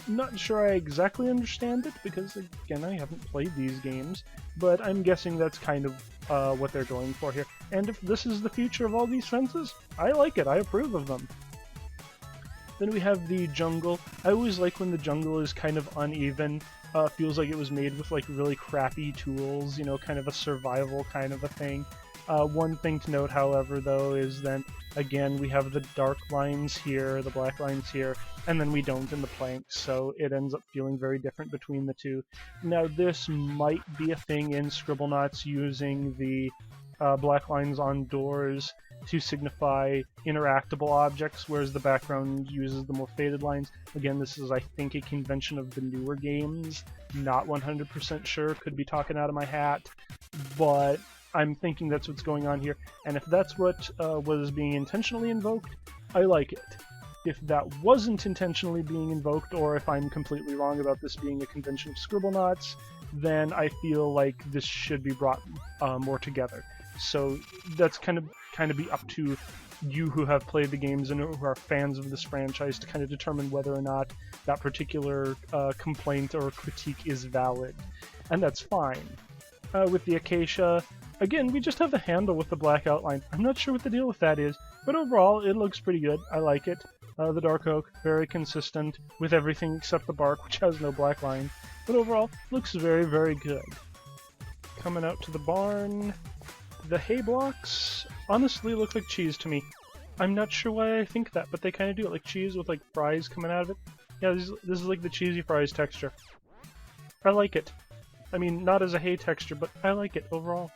Not sure I exactly understand it, because, again, I haven't played these games, but I'm guessing that's kind of what they're going for here. And if this is the future of all these fences, I like it. I approve of them. Then we have the jungle. I always like when the jungle is kind of uneven. Feels like it was made with like really crappy tools, you know, kind of a survival kind of a thing. One thing to note, however, though, is then, again, we have the dark lines here, the black lines here, and then we don't in the planks, so it ends up feeling very different between the two. Now, this might be a thing in Scribblenauts using the black lines on doors to signify interactable objects, whereas the background uses the more faded lines. Again, this is, I think, a convention of the newer games. Not 100% sure, could be talking out of my hat, but I'm thinking that's what's going on here, and if that's what was being intentionally invoked, I like it. If that wasn't intentionally being invoked, or if I'm completely wrong about this being a convention of Scribblenauts, then I feel like this should be brought more together. So that's kind of be up to you who have played the games and who are fans of this franchise to kind of determine whether or not that particular complaint or critique is valid, and that's fine. With the acacia, again, we just have the handle with the black outline. I'm not sure what the deal with that is, but overall, it looks pretty good. I like it. The dark oak, very consistent with everything except the bark, which has no black line. But overall, looks very, very good. Coming out to the barn, the hay blocks honestly look like cheese to me. I'm not sure why I think that, but they kind of do it like cheese with like fries coming out of it. Yeah, this is like the cheesy fries texture. I like it. I mean, not as a hay texture, but I like it overall.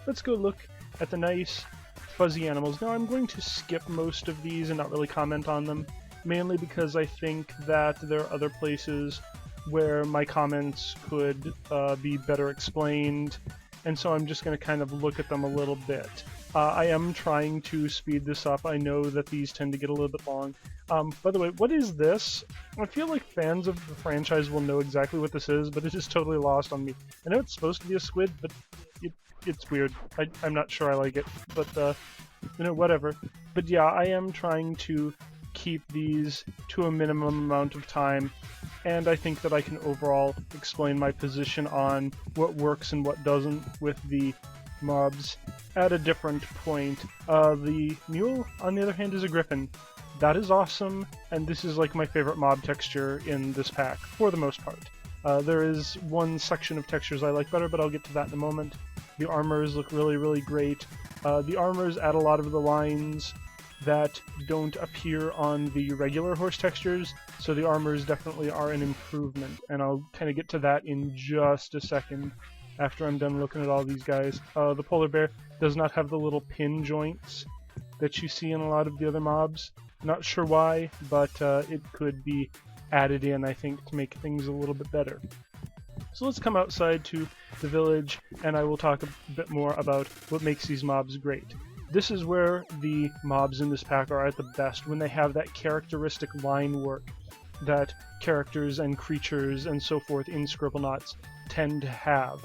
Let's go look at the nice fuzzy animals. Now, I'm going to skip most of these and not really comment on them, mainly because I think that there are other places where my comments could be better explained, and so I'm just going to kind of look at them a little bit. I am trying to speed this up. I know that these tend to get a little bit long. By the way, what is this? I feel like fans of the franchise will know exactly what this is, but it is totally lost on me. I know it's supposed to be a squid, but it's weird. I'm not sure I like it, but, you know, whatever. But yeah, I am trying to keep these to a minimum amount of time, and I think that I can overall explain my position on what works and what doesn't with the mobs at a different point. The mule, on the other hand, is a griffin. That is awesome, and this is like my favorite mob texture in this pack, for the most part. There is one section of textures I like better, but I'll get to that in a moment. The armors look really, really great. The armors add a lot of the lines that don't appear on the regular horse textures, so the armors definitely are an improvement, and I'll kind of get to that in just a second after I'm done looking at all these guys. The polar bear does not have the little pin joints that you see in a lot of the other mobs. Not sure why, but it could be added in, I think, to make things a little bit better. So let's come outside to the village, and I will talk a bit more about what makes these mobs great. This is where the mobs in this pack are at the best, when they have that characteristic line work that characters and creatures and so forth in Scribblenauts tend to have.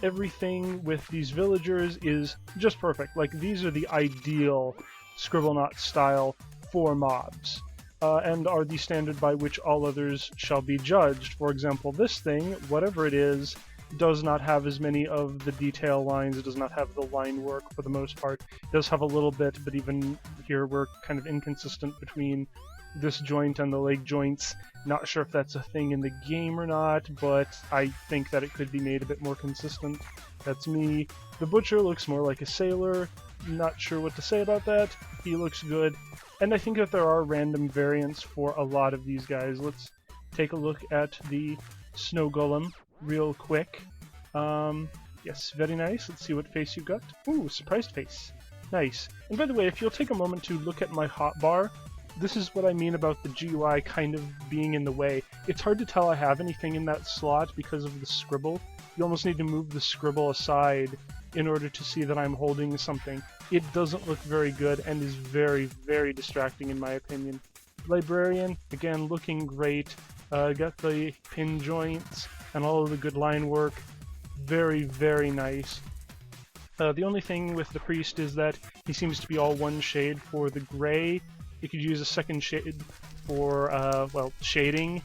Everything with these villagers is just perfect. Like, these are the ideal Scribblenauts style for mobs, and are the standard by which all others shall be judged. For example, this thing, whatever it is, does not have as many of the detail lines. It does not have the line work for the most part. It does have a little bit, but even here we're kind of inconsistent between this joint and the leg joints. Not sure if that's a thing in the game or not, but I think that it could be made a bit more consistent. That's me. The butcher looks more like a sailor. Not sure what to say about that. He looks good. And I think that there are random variants for a lot of these guys. Let's take a look at the snow golem real quick. Yes, very nice. Let's see what face you got. Ooh, surprised face. Nice. And by the way, if you'll take a moment to look at my hotbar, this is what I mean about the GUI kind of being in the way. It's hard to tell I have anything in that slot because of the scribble. You almost need to move the scribble aside in order to see that I'm holding something. It doesn't look very good and is very, very distracting in my opinion. Librarian, again, looking great. Got the pin joints. and all of the good line work. Very, very nice. The only thing with the priest is that he seems to be all one shade for the gray. You could use a second shade for, well, shading.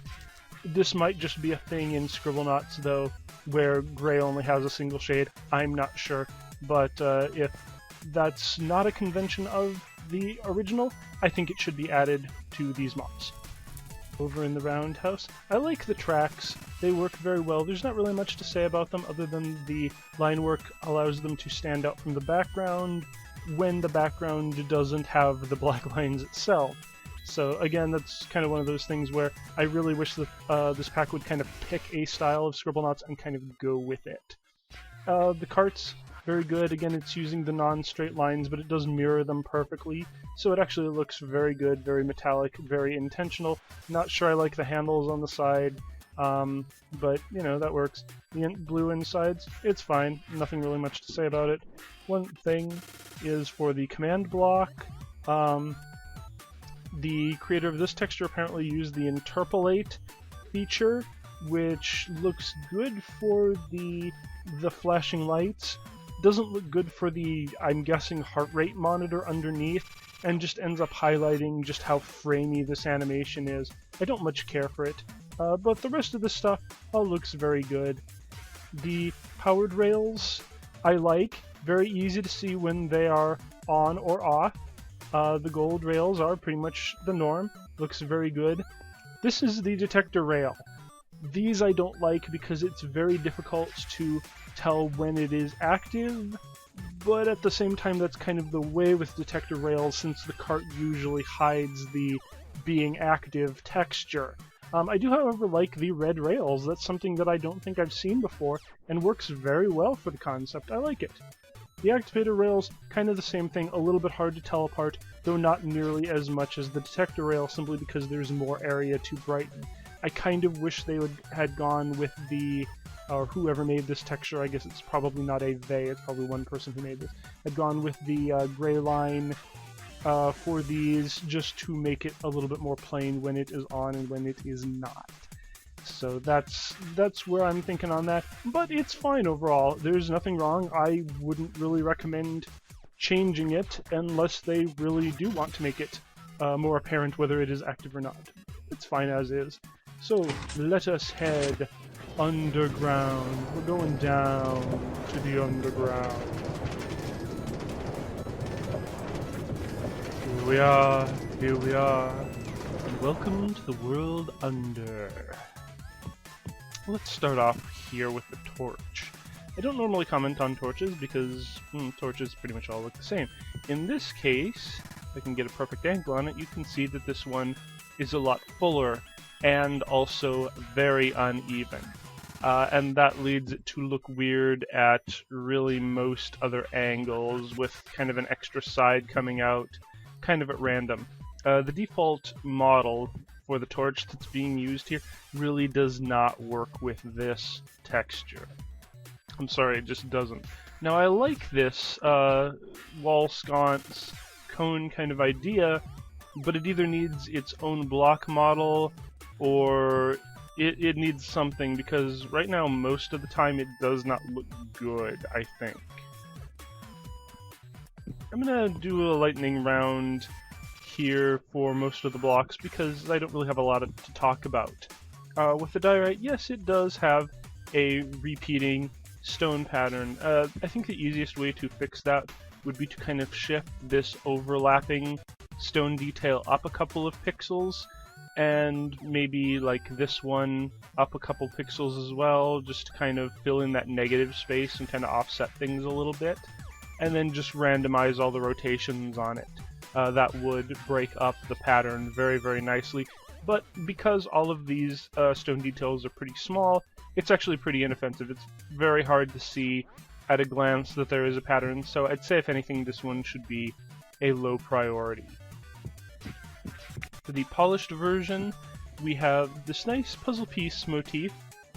This might just be a thing in Scribblenauts, though, where gray only has a single shade. I'm not sure, but if that's not a convention of the original, I think it should be added to these mods. Over in the roundhouse, I like the tracks. They work very well. There's not really much to say about them other than the line work allows them to stand out from the background when the background doesn't have the black lines itself. So again, that's kind of one of those things where I really wish that this pack would kind of pick a style of Scribblenauts and kind of go with it. The carts, very good. Again, it's using the non-straight lines, but it does mirror them perfectly, so it actually looks very good, very metallic, very intentional. Not sure I like the handles on the side, but, you know, that works. The blue insides, it's fine. Nothing really much to say about it. One thing is for the command block, the creator of this texture apparently used the interpolate feature, which looks good for the flashing lights. Doesn't look good for the, I'm guessing, heart rate monitor underneath, and just ends up highlighting just how framey this animation is. I don't much care for it, but the rest of the stuff all looks very good. The powered rails I like. Very easy to see when they are on or off. The gold rails are pretty much the norm. Looks very good. This is the detector rail. These I don't like because it's very difficult to tell when it is active, but at the same time that's kind of the way with detector rails since the cart usually hides the being active texture. I do, however, like the red rails. That's something that I don't think I've seen before and works very well for the concept. I like it. The activator rails, kind of the same thing, a little bit hard to tell apart, though not nearly as much as the detector rail simply because there's more area to brighten. I kind of wish they had gone with the, or whoever made this texture, I guess it's probably not a they, it's probably one person who made this, had gone with the gray line for these just to make it a little bit more plain when it is on and when it is not. So that's where I'm thinking on that, but it's fine overall. There's nothing wrong. I wouldn't really recommend changing it unless they really do want to make it more apparent whether it is active or not. It's fine as is. So let us head underground. We're going down to the underground. Here we are, here we are. And welcome to the world under. Let's start off here with the torch. I don't normally comment on torches because torches pretty much all look the same. In this case, if I can get a perfect angle on it, you can see that this one is a lot fuller and also very uneven. And that leads it to look weird at really most other angles with kind of an extra side coming out kind of at random. The default model for the torch that's being used here really does not work with this texture. I'm sorry, it just doesn't. Now I like this wall sconce cone kind of idea, but it either needs its own block model or it needs something, because right now most of the time it does not look good, I think. I'm gonna do a lightning round here for most of the blocks because I don't really have a lot to talk about. With the diorite, yes, it does have a repeating stone pattern. I think the easiest way to fix that would be to kind of shift this overlapping stone detail up a couple of pixels, and maybe like this one up a couple pixels as well, just to kind of fill in that negative space and kind of offset things a little bit, and then just randomize all the rotations on it. That would break up the pattern very, very nicely. But because all of these stone details are pretty small, it's actually pretty inoffensive. It's very hard to see at a glance that there is a pattern, so I'd say if anything this one should be a low priority. For the polished version, we have this nice puzzle piece motif,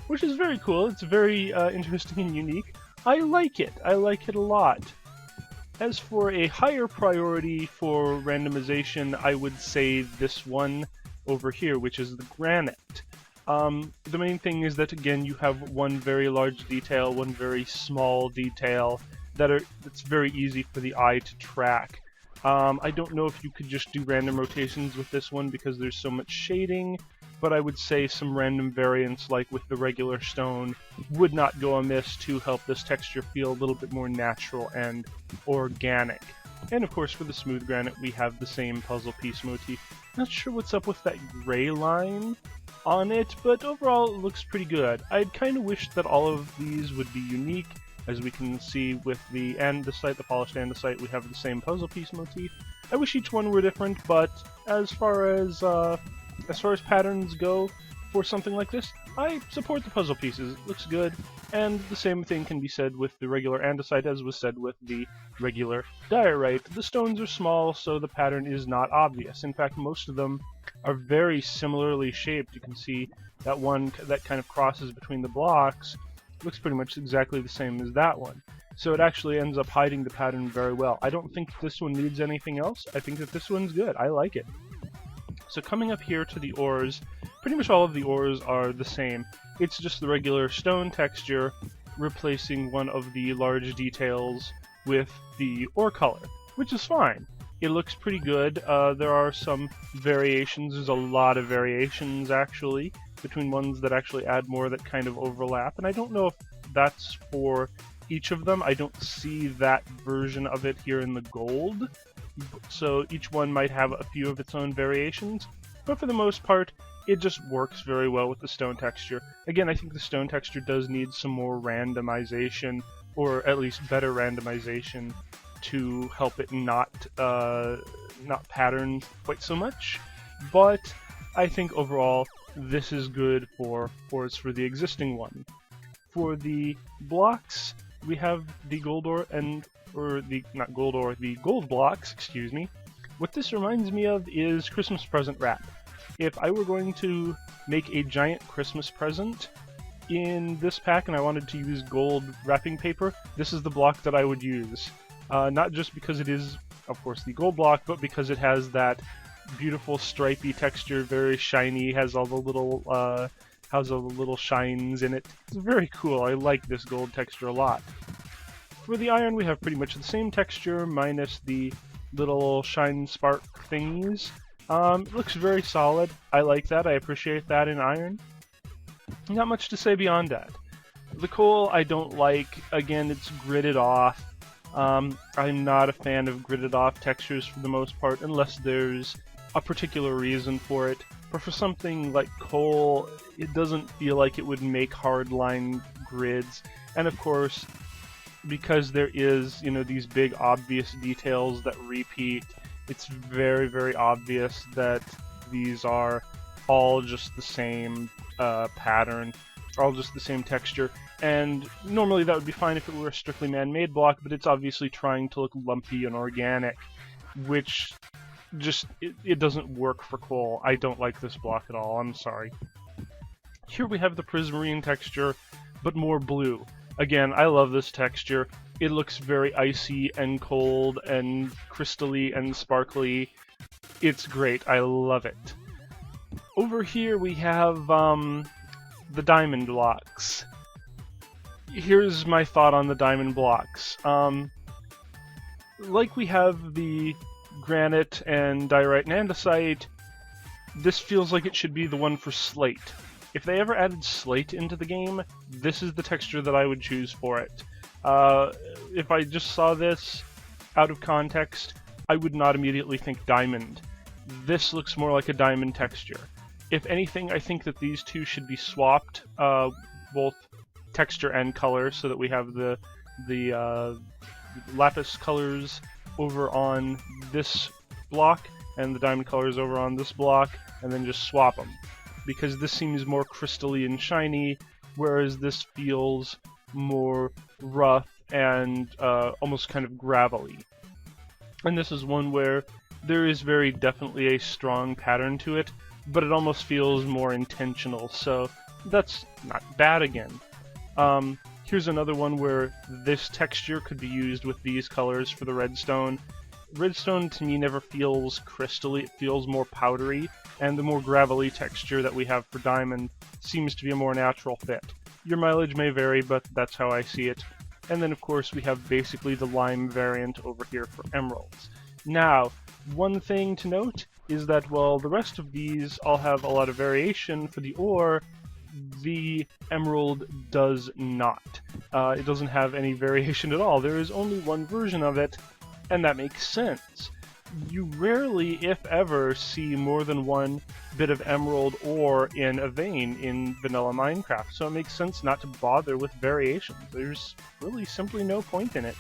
which is very cool. It's very interesting and unique. I like it. I like it a lot. As for a higher priority for randomization, I would say this one over here, which is the granite. The main thing is that, again, you have one very large detail, one very small detail that's very easy for the eye to track. I don't know if you could just do random rotations with this one because there's so much shading, but I would say some random variants like with the regular stone would not go amiss to help this texture feel a little bit more natural and organic. And of course for the smooth granite we have the same puzzle piece motif. Not sure what's up with that gray line on it, but overall it looks pretty good. I'd kind of wish that all of these would be unique. As we can see with the andesite, the polished andesite, we have the same puzzle piece motif. I wish each one were different, but as far as patterns go for something like this, I support the puzzle pieces. It looks good, and the same thing can be said with the regular andesite as was said with the regular diorite. The stones are small, so the pattern is not obvious. In fact, most of them are very similarly shaped. You can see that one that kind of crosses between the blocks looks pretty much exactly the same as that one. So it actually ends up hiding the pattern very well. I don't think this one needs anything else. I think that this one's good. I like it. So coming up here to the ores, pretty much all of the ores are the same. It's just the regular stone texture replacing one of the large details with the ore color, which is fine. It looks pretty good. There are some variations. There's a lot of variations, actually, between ones that actually add more that kind of overlap. And I don't know if that's for each of them. I don't see that version of it here in the gold. So each one might have a few of its own variations. But for the most part, it just works very well with the stone texture. Again, I think the stone texture does need some more randomization, or at least better randomization, to help it not pattern quite so much. But I think overall this is good for the existing one. For the blocks, we have the gold ore the gold blocks, excuse me. What this reminds me of is Christmas present wrap. If I were going to make a giant Christmas present in this pack and I wanted to use gold wrapping paper, this is the block that I would use. Not just because it is, of course, the gold block, but because it has that beautiful stripy texture, very shiny, has all the little shines in it. It's very cool. I like this gold texture a lot. For the iron, we have pretty much the same texture, minus the little shine spark thingies. It looks very solid. I like that. I appreciate that in iron. Not much to say beyond that. The coal I don't like. Again, it's gridded off. I'm not a fan of gridded off textures for the most part, unless there's a particular reason for it. But for something like coal, it doesn't feel like it would make hardline grids. And of course, because there is, these big obvious details that repeat, it's very, very obvious that these are all just the same pattern, all just the same texture. And normally that would be fine if it were a strictly man-made block, but it's obviously trying to look lumpy and organic, which just, it doesn't work for coal. I don't like this block at all, I'm sorry. Here we have the prismarine texture, but more blue. Again, I love this texture. It looks very icy and cold and crystally and sparkly. It's great. I love it. Over here we have the diamond blocks. Here's my thought on the diamond blocks. Like we have the granite and diorite and andesite, this feels like it should be the one for slate. If they ever added slate into the game, this is the texture that I would choose for it. If I just saw this out of context, I would not immediately think diamond. This looks more like a diamond texture. If anything, I think that these two should be swapped, both texture and color, so that we have the lapis colors over on this block and the diamond colors over on this block, and then just swap them. Because this seems more crystally and shiny, whereas this feels more rough and almost kind of gravelly. And this is one where there is very definitely a strong pattern to it, but it almost feels more intentional, so that's not bad again. Here's another one where this texture could be used with these colors for the redstone. Redstone to me never feels crystally, it feels more powdery, and the more gravelly texture that we have for diamond seems to be a more natural fit. Your mileage may vary, but that's how I see it. And then of course we have basically the lime variant over here for emeralds. Now, one thing to note is that while the rest of these all have a lot of variation for the ore, the emerald does not. It doesn't have any variation at all. There is only one version of it, and that makes sense. You rarely, if ever, see more than one bit of emerald ore in a vein in vanilla Minecraft, so it makes sense not to bother with variations. There's really simply no point in it.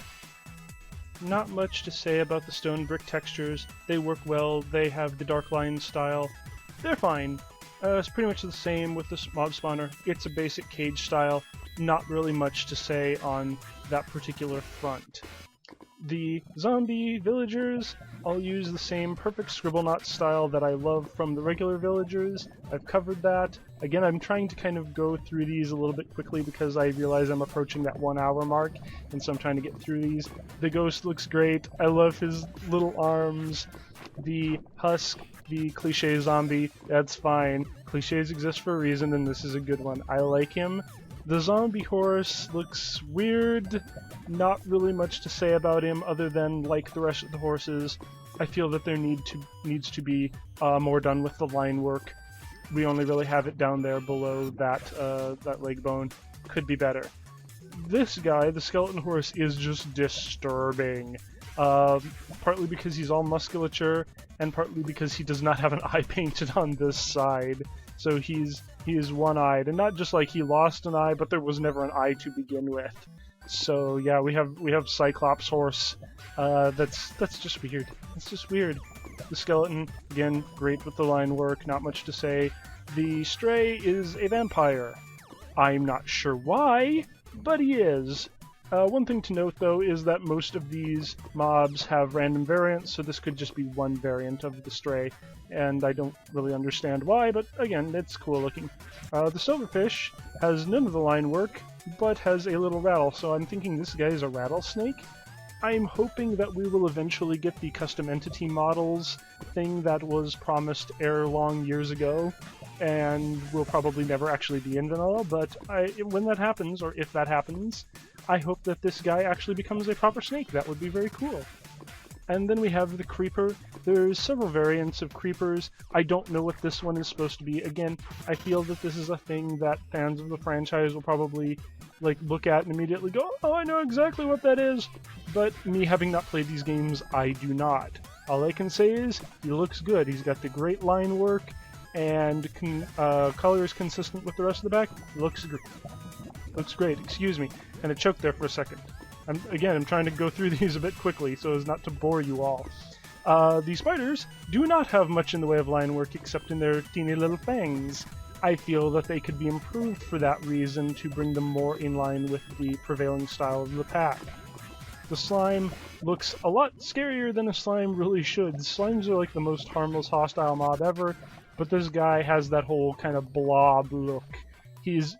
Not much to say about the stone brick textures. They work well, they have the dark line style. They're fine. It's pretty much the same with the mob spawner. It's a basic cage style. Not really much to say on that particular front. The zombie villagers, I'll use the same perfect Scribblenauts style that I love from the regular villagers. I've covered that. Again, I'm trying to kind of go through these a little bit quickly because I realize I'm approaching that 1 hour mark, and so I'm trying to get through these. The ghost looks great. I love his little arms. The husk, the cliche zombie, that's fine. Cliches exist for a reason, and this is a good one. I like him. The zombie horse looks weird. Not really much to say about him other than, like the rest of the horses, I feel that there needs to be more done with the line work. We only really have it down there below that leg bone. Could be better. This guy, the skeleton horse, is just disturbing. Partly because he's all musculature, and partly because he does not have an eye painted on this side. So he is one-eyed, and not just like he lost an eye, but there was never an eye to begin with. So yeah, we have Cyclops horse. That's just weird. It's just weird. The skeleton, again, great with the line work, not much to say. The stray is a vampire. I'm not sure why, but he is. One thing to note, though, is that most of these mobs have random variants, so this could just be one variant of the stray, and I don't really understand why, but again, it's cool looking. The silverfish has none of the line work, but has a little rattle, so I'm thinking this guy is a rattlesnake. I'm hoping that we will eventually get the custom entity models thing that was promised ere long years ago, and will probably never actually be in vanilla, but when that happens, or if that happens, I hope that this guy actually becomes a proper snake. That would be very cool. And then we have the creeper. There's several variants of creepers. I don't know what this one is supposed to be. Again, I feel that this is a thing that fans of the franchise will probably look at and immediately go, oh, I know exactly what that is. But me having not played these games, I do not. All I can say is he looks good. He's got the great line work, and color is consistent with the rest of the back. Looks great. Excuse me. And it choked there for a second. I'm trying to go through these a bit quickly so as not to bore you all. The spiders do not have much in the way of line work except in their teeny little fangs. I feel that they could be improved for that reason to bring them more in line with the prevailing style of the pack. The slime looks a lot scarier than a slime really should. Slimes are like the most harmless hostile mob ever, but this guy has that whole kind of blob look. He's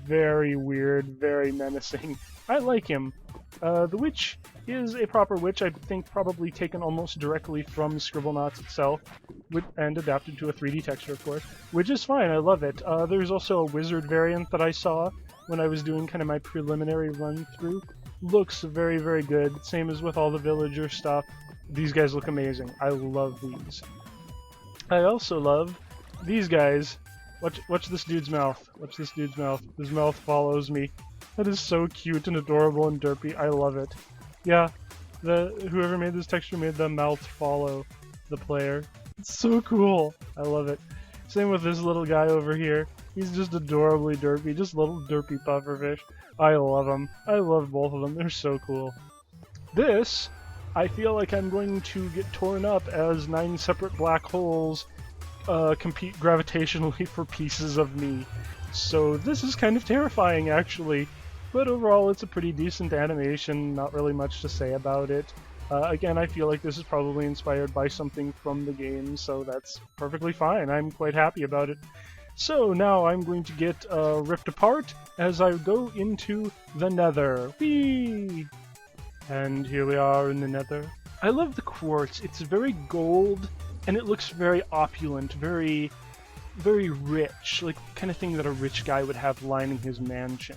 very weird, very menacing. I like him. The witch is a proper witch, I think probably taken almost directly from Scribblenauts itself, and adapted to a 3D texture, of course, which is fine, I love it. There's also a wizard variant that I saw when I was doing kind of my preliminary run-through. Looks very, very good, same as with all the villager stuff. These guys look amazing. I love these. I also love these guys. Watch this dude's mouth. Watch this dude's mouth. His mouth follows me. That is so cute and adorable and derpy. I love it. Yeah, whoever made this texture made the mouth follow the player. It's so cool. I love it. Same with this little guy over here. He's just adorably derpy. Just little derpy pufferfish. I love them. I love both of them. They're so cool. This, I feel like I'm going to get torn up as 9 separate black holes compete gravitationally for pieces of me. So this is kind of terrifying, actually. But overall, it's a pretty decent animation, not really much to say about it. Again, I feel like this is probably inspired by something from the game, so that's perfectly fine. I'm quite happy about it. So now I'm going to get ripped apart as I go into the Nether. Whee! And here we are in the Nether. I love the quartz. It's very gold and it looks very opulent, very rich, like the kind of thing that a rich guy would have lining his mansion.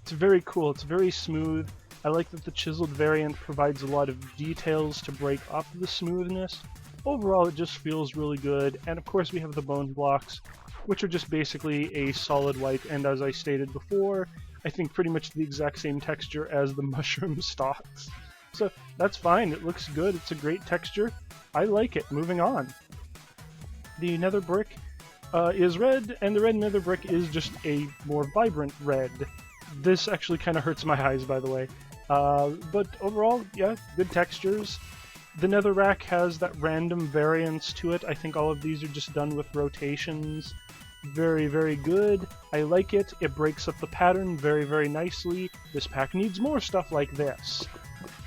It's very cool, it's very smooth. I like that the chiseled variant provides a lot of details to break up the smoothness. Overall, it just feels really good, and of course we have the bone blocks, which are just basically a solid white, and as I stated before, I think pretty much the exact same texture as the mushroom stalks. So that's fine, it looks good, it's a great texture. I like it. Moving on. The nether brick is red, and the red nether brick is just a more vibrant red. This actually kind of hurts my eyes, by the way. But overall, yeah, good textures. The netherrack has that random variance to it. I think all of these are just done with rotations. Very, very good. I like it. It breaks up the pattern very, very nicely. This pack needs more stuff like this.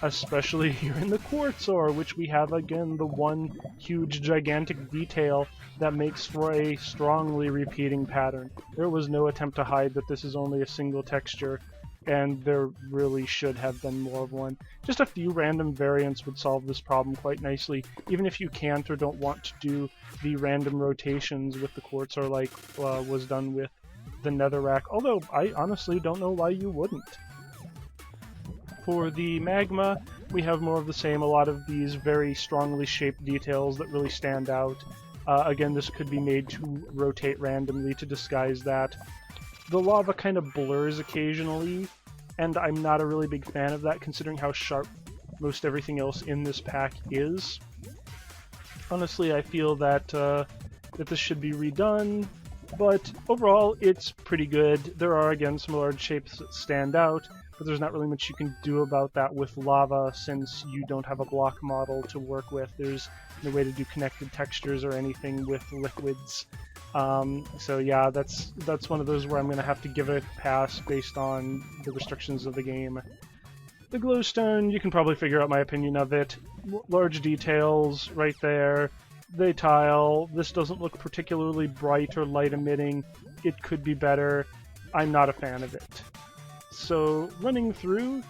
Especially here in the quartz ore, which we have again the one huge gigantic detail that makes for a strongly repeating pattern. There was no attempt to hide that this is only a single texture, and there really should have been more of one. Just a few random variants would solve this problem quite nicely, even if you can't or don't want to do the random rotations with the quartz ore like was done with the netherrack, although I honestly don't know why you wouldn't. For the magma, we have more of the same, a lot of these very strongly shaped details that really stand out. Again, this could be made to rotate randomly to disguise that. The lava kind of blurs occasionally, and I'm not a really big fan of that considering how sharp most everything else in this pack is. Honestly, I feel that, that this should be redone, but overall it's pretty good. There are again some large shapes that stand out, but there's not really much you can do about that with lava since you don't have a block model to work with. There's no way to do connected textures or anything with liquids. So yeah, that's one of those where I'm going to have to give it a pass based on the restrictions of the game. The glowstone, you can probably figure out my opinion of it. Large details right there. They tile. This doesn't look particularly bright or light emitting. It could be better. I'm not a fan of it. So running through,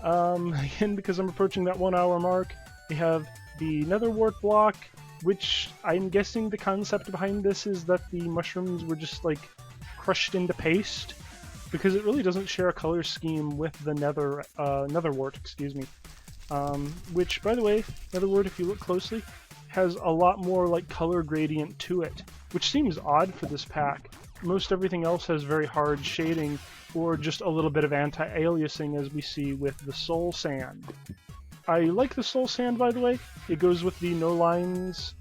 again because I'm approaching that 1 hour mark, we have the nether wart block, which I'm guessing the concept behind this is that the mushrooms were just like crushed into paste, because it really doesn't share a color scheme with the nether wart, excuse me. Which, by the way, nether wart, if you look closely, has a lot more like color gradient to it, which seems odd for this pack. Most everything else has very hard shading, or just a little bit of anti-aliasing as we see with the soul sand. I like the soul sand, by the way. It goes with the no lines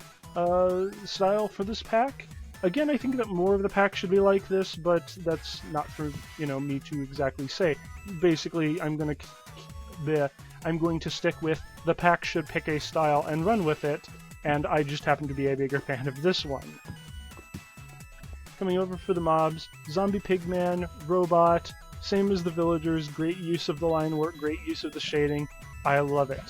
style for this pack. Again, I think that more of the pack should be like this, but that's not for me to exactly say. Basically, I'm going to stick with the pack should pick a style and run with it, and I just happen to be a bigger fan of this one. Coming over for the mobs, Zombie Pigman, Robot, same as the villagers, great use of the line work, great use of the shading. I love it.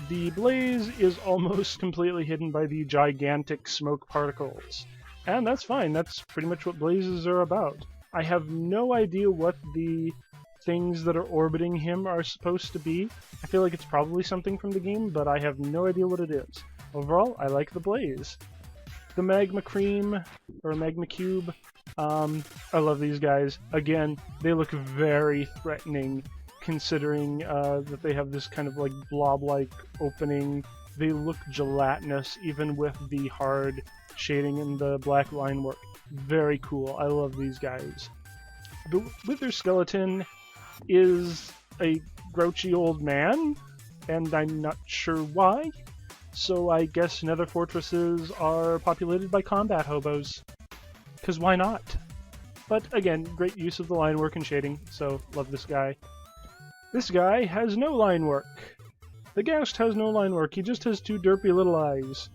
The blaze is almost completely hidden by the gigantic smoke particles. And that's fine, that's pretty much what blazes are about. I have no idea what the things that are orbiting him are supposed to be. I feel like it's probably something from the game, but I have no idea what it is. Overall, I like the blaze. The magma cream, or magma cube, I love these guys. Again, they look very threatening considering that they have this kind of like blob-like opening. They look gelatinous even with the hard shading and the black line work. Very cool. I love these guys. The Wither Skeleton is a grouchy old man, and I'm not sure why. So I guess nether fortresses are populated by combat hobos. Because why not? But again, great use of the line work and shading, so love this guy. This guy has no line work. The Ghast has no line work, he just has two derpy little eyes.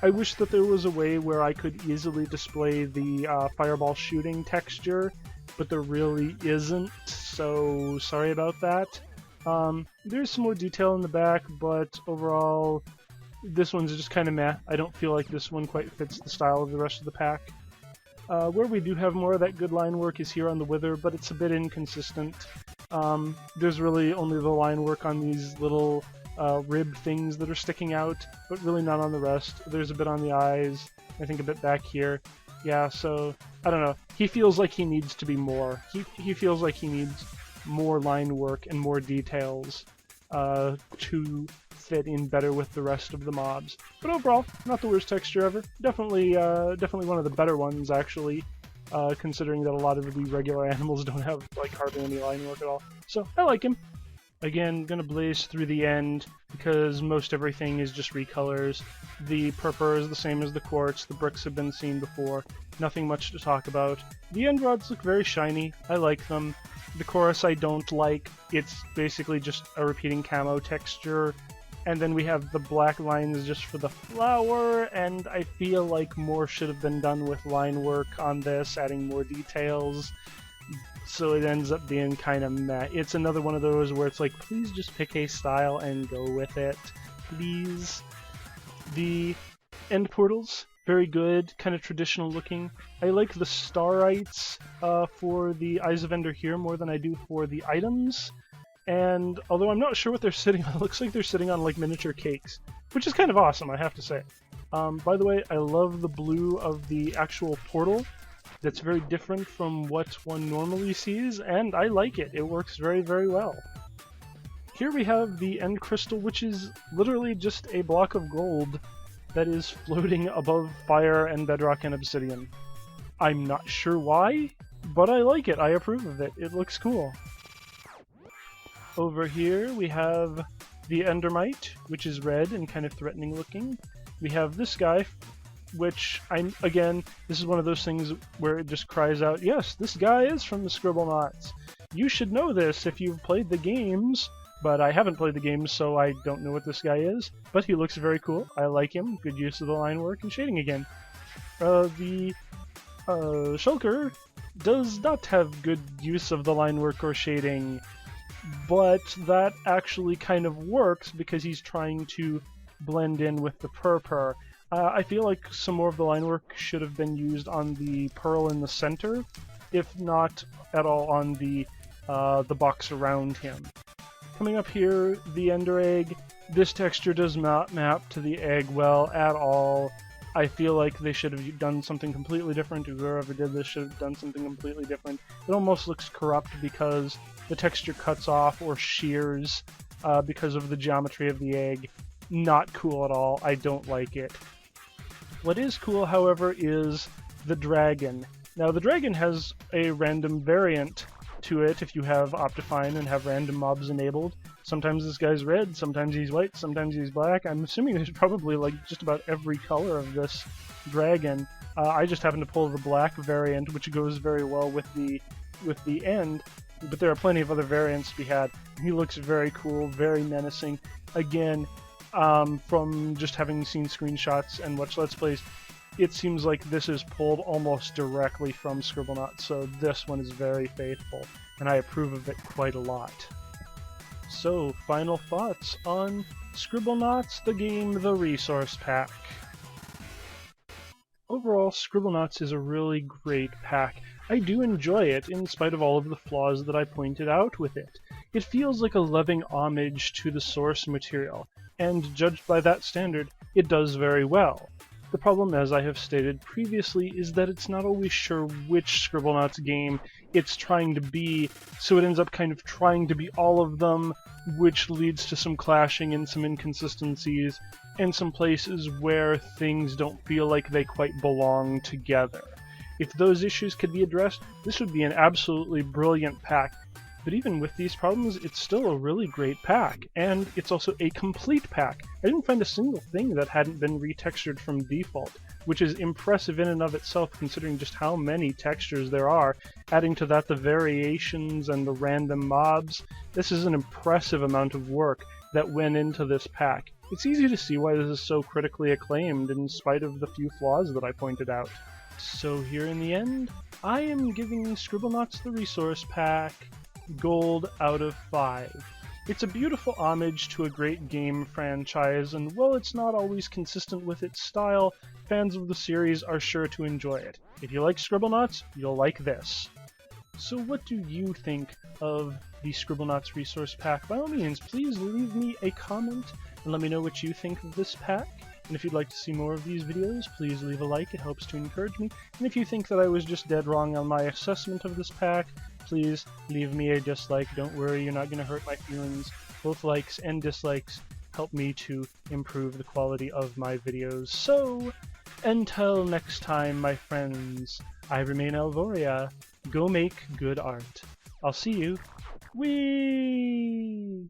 I wish that there was a way where I could easily display the fireball shooting texture, but there really isn't, so sorry about that. There's some more detail in the back, but overall, this one's just kind of meh. I don't feel like this one quite fits the style of the rest of the pack. Where we do have more of that good line work is here on the Wither, but it's a bit inconsistent. There's really only the line work on these little rib things that are sticking out, but really not on the rest. There's a bit on the eyes, I think a bit back here. Yeah, so, I don't know. He feels like he needs to be more. He feels like he needs more line work and more details to fit in better with the rest of the mobs. But overall, not the worst texture ever. Definitely one of the better ones, actually, considering that a lot of the regular animals don't have, like, hardly any line work at all. So, I like him. Again, gonna blaze through the end, because most everything is just recolors. The purpur is the same as the quartz, the bricks have been seen before, nothing much to talk about. The end rods look very shiny, I like them. The chorus I don't like, it's basically just a repeating camo texture. And then we have the black lines just for the flower, and I feel like more should have been done with line work on this, adding more details. So it ends up being kind of meh. It's another one of those where it's like, please just pick a style and go with it, please. The end portals, very good, kind of traditional looking. I like the starites for the Eyes of Ender here more than I do for the items. And although I'm not sure what they're sitting on, it looks like they're sitting on like miniature cakes, which is kind of awesome, I have to say. By the way, I love the blue of the actual portal. That's very different from what one normally sees, and I like it. It works very, very well. Here we have the end crystal, which is literally just a block of gold that is floating above fire and bedrock and obsidian. I'm not sure why, but I like it. I approve of it. It looks cool. Over here we have the endermite, which is red and kind of threatening looking. We have this guy, which, again, this is one of those things where it just cries out, yes, this guy is from the Scribblenauts. You should know this if you've played the games, but I haven't played the games, so I don't know what this guy is. But he looks very cool. I like him. Good use of the line work and shading again. The shulker does not have good use of the line work or shading, but that actually kind of works because he's trying to blend in with the purpur. I feel like some more of the line work should have been used on the pearl in the center, if not at all on the box around him. Coming up here, the ender egg. This texture does not map to the egg well at all. I feel like they should have done something completely different. Whoever did this should have done something completely different. It almost looks corrupt because the texture cuts off or shears because of the geometry of the egg. Not cool at all. I don't like it. What is cool, however, is the dragon. Now, the dragon has a random variant to it if you have Optifine and have random mobs enabled. Sometimes this guy's red, sometimes he's white, sometimes he's black. I'm assuming there's probably like just about every color of this dragon. I just happen to pull the black variant, which goes very well with the end, but there are plenty of other variants to be had. He looks very cool, very menacing. Again, from just having seen screenshots and watched Let's Plays, it seems like this is pulled almost directly from Scribblenauts, so this one is very faithful, and I approve of it quite a lot. So, final thoughts on Scribblenauts, the game, the resource pack. Overall, Scribblenauts is a really great pack. I do enjoy it, in spite of all of the flaws that I pointed out with it. It feels like a loving homage to the source material, and judged by that standard, it does very well. The problem, as I have stated previously, is that it's not always sure which Scribblenauts game it's trying to be, so it ends up kind of trying to be all of them, which leads to some clashing and some inconsistencies, and some places where things don't feel like they quite belong together. If those issues could be addressed, this would be an absolutely brilliant pack. But even with these problems, it's still a really great pack, and it's also a complete pack. I didn't find a single thing that hadn't been retextured from default, which is impressive in and of itself considering just how many textures there are. Adding to that the variations and the random mobs, this is an impressive amount of work that went into this pack. It's easy to see why this is so critically acclaimed in spite of the few flaws that I pointed out. So here in the end, I am giving Scribblenauts the Resource Pack Gold out of 5. It's a beautiful homage to a great game franchise, and while it's not always consistent with its style, fans of the series are sure to enjoy it. If you like Scribblenauts, you'll like this. So what do you think of the Scribblenauts resource pack? By all means, please leave me a comment and let me know what you think of this pack. And if you'd like to see more of these videos, please leave a like, it helps to encourage me. And if you think that I was just dead wrong on my assessment of this pack, please leave me a dislike. Don't worry, you're not going to hurt my feelings. Both likes and dislikes help me to improve the quality of my videos. So, until next time, my friends, I remain Alvoria. Go make good art. I'll see you. Whee!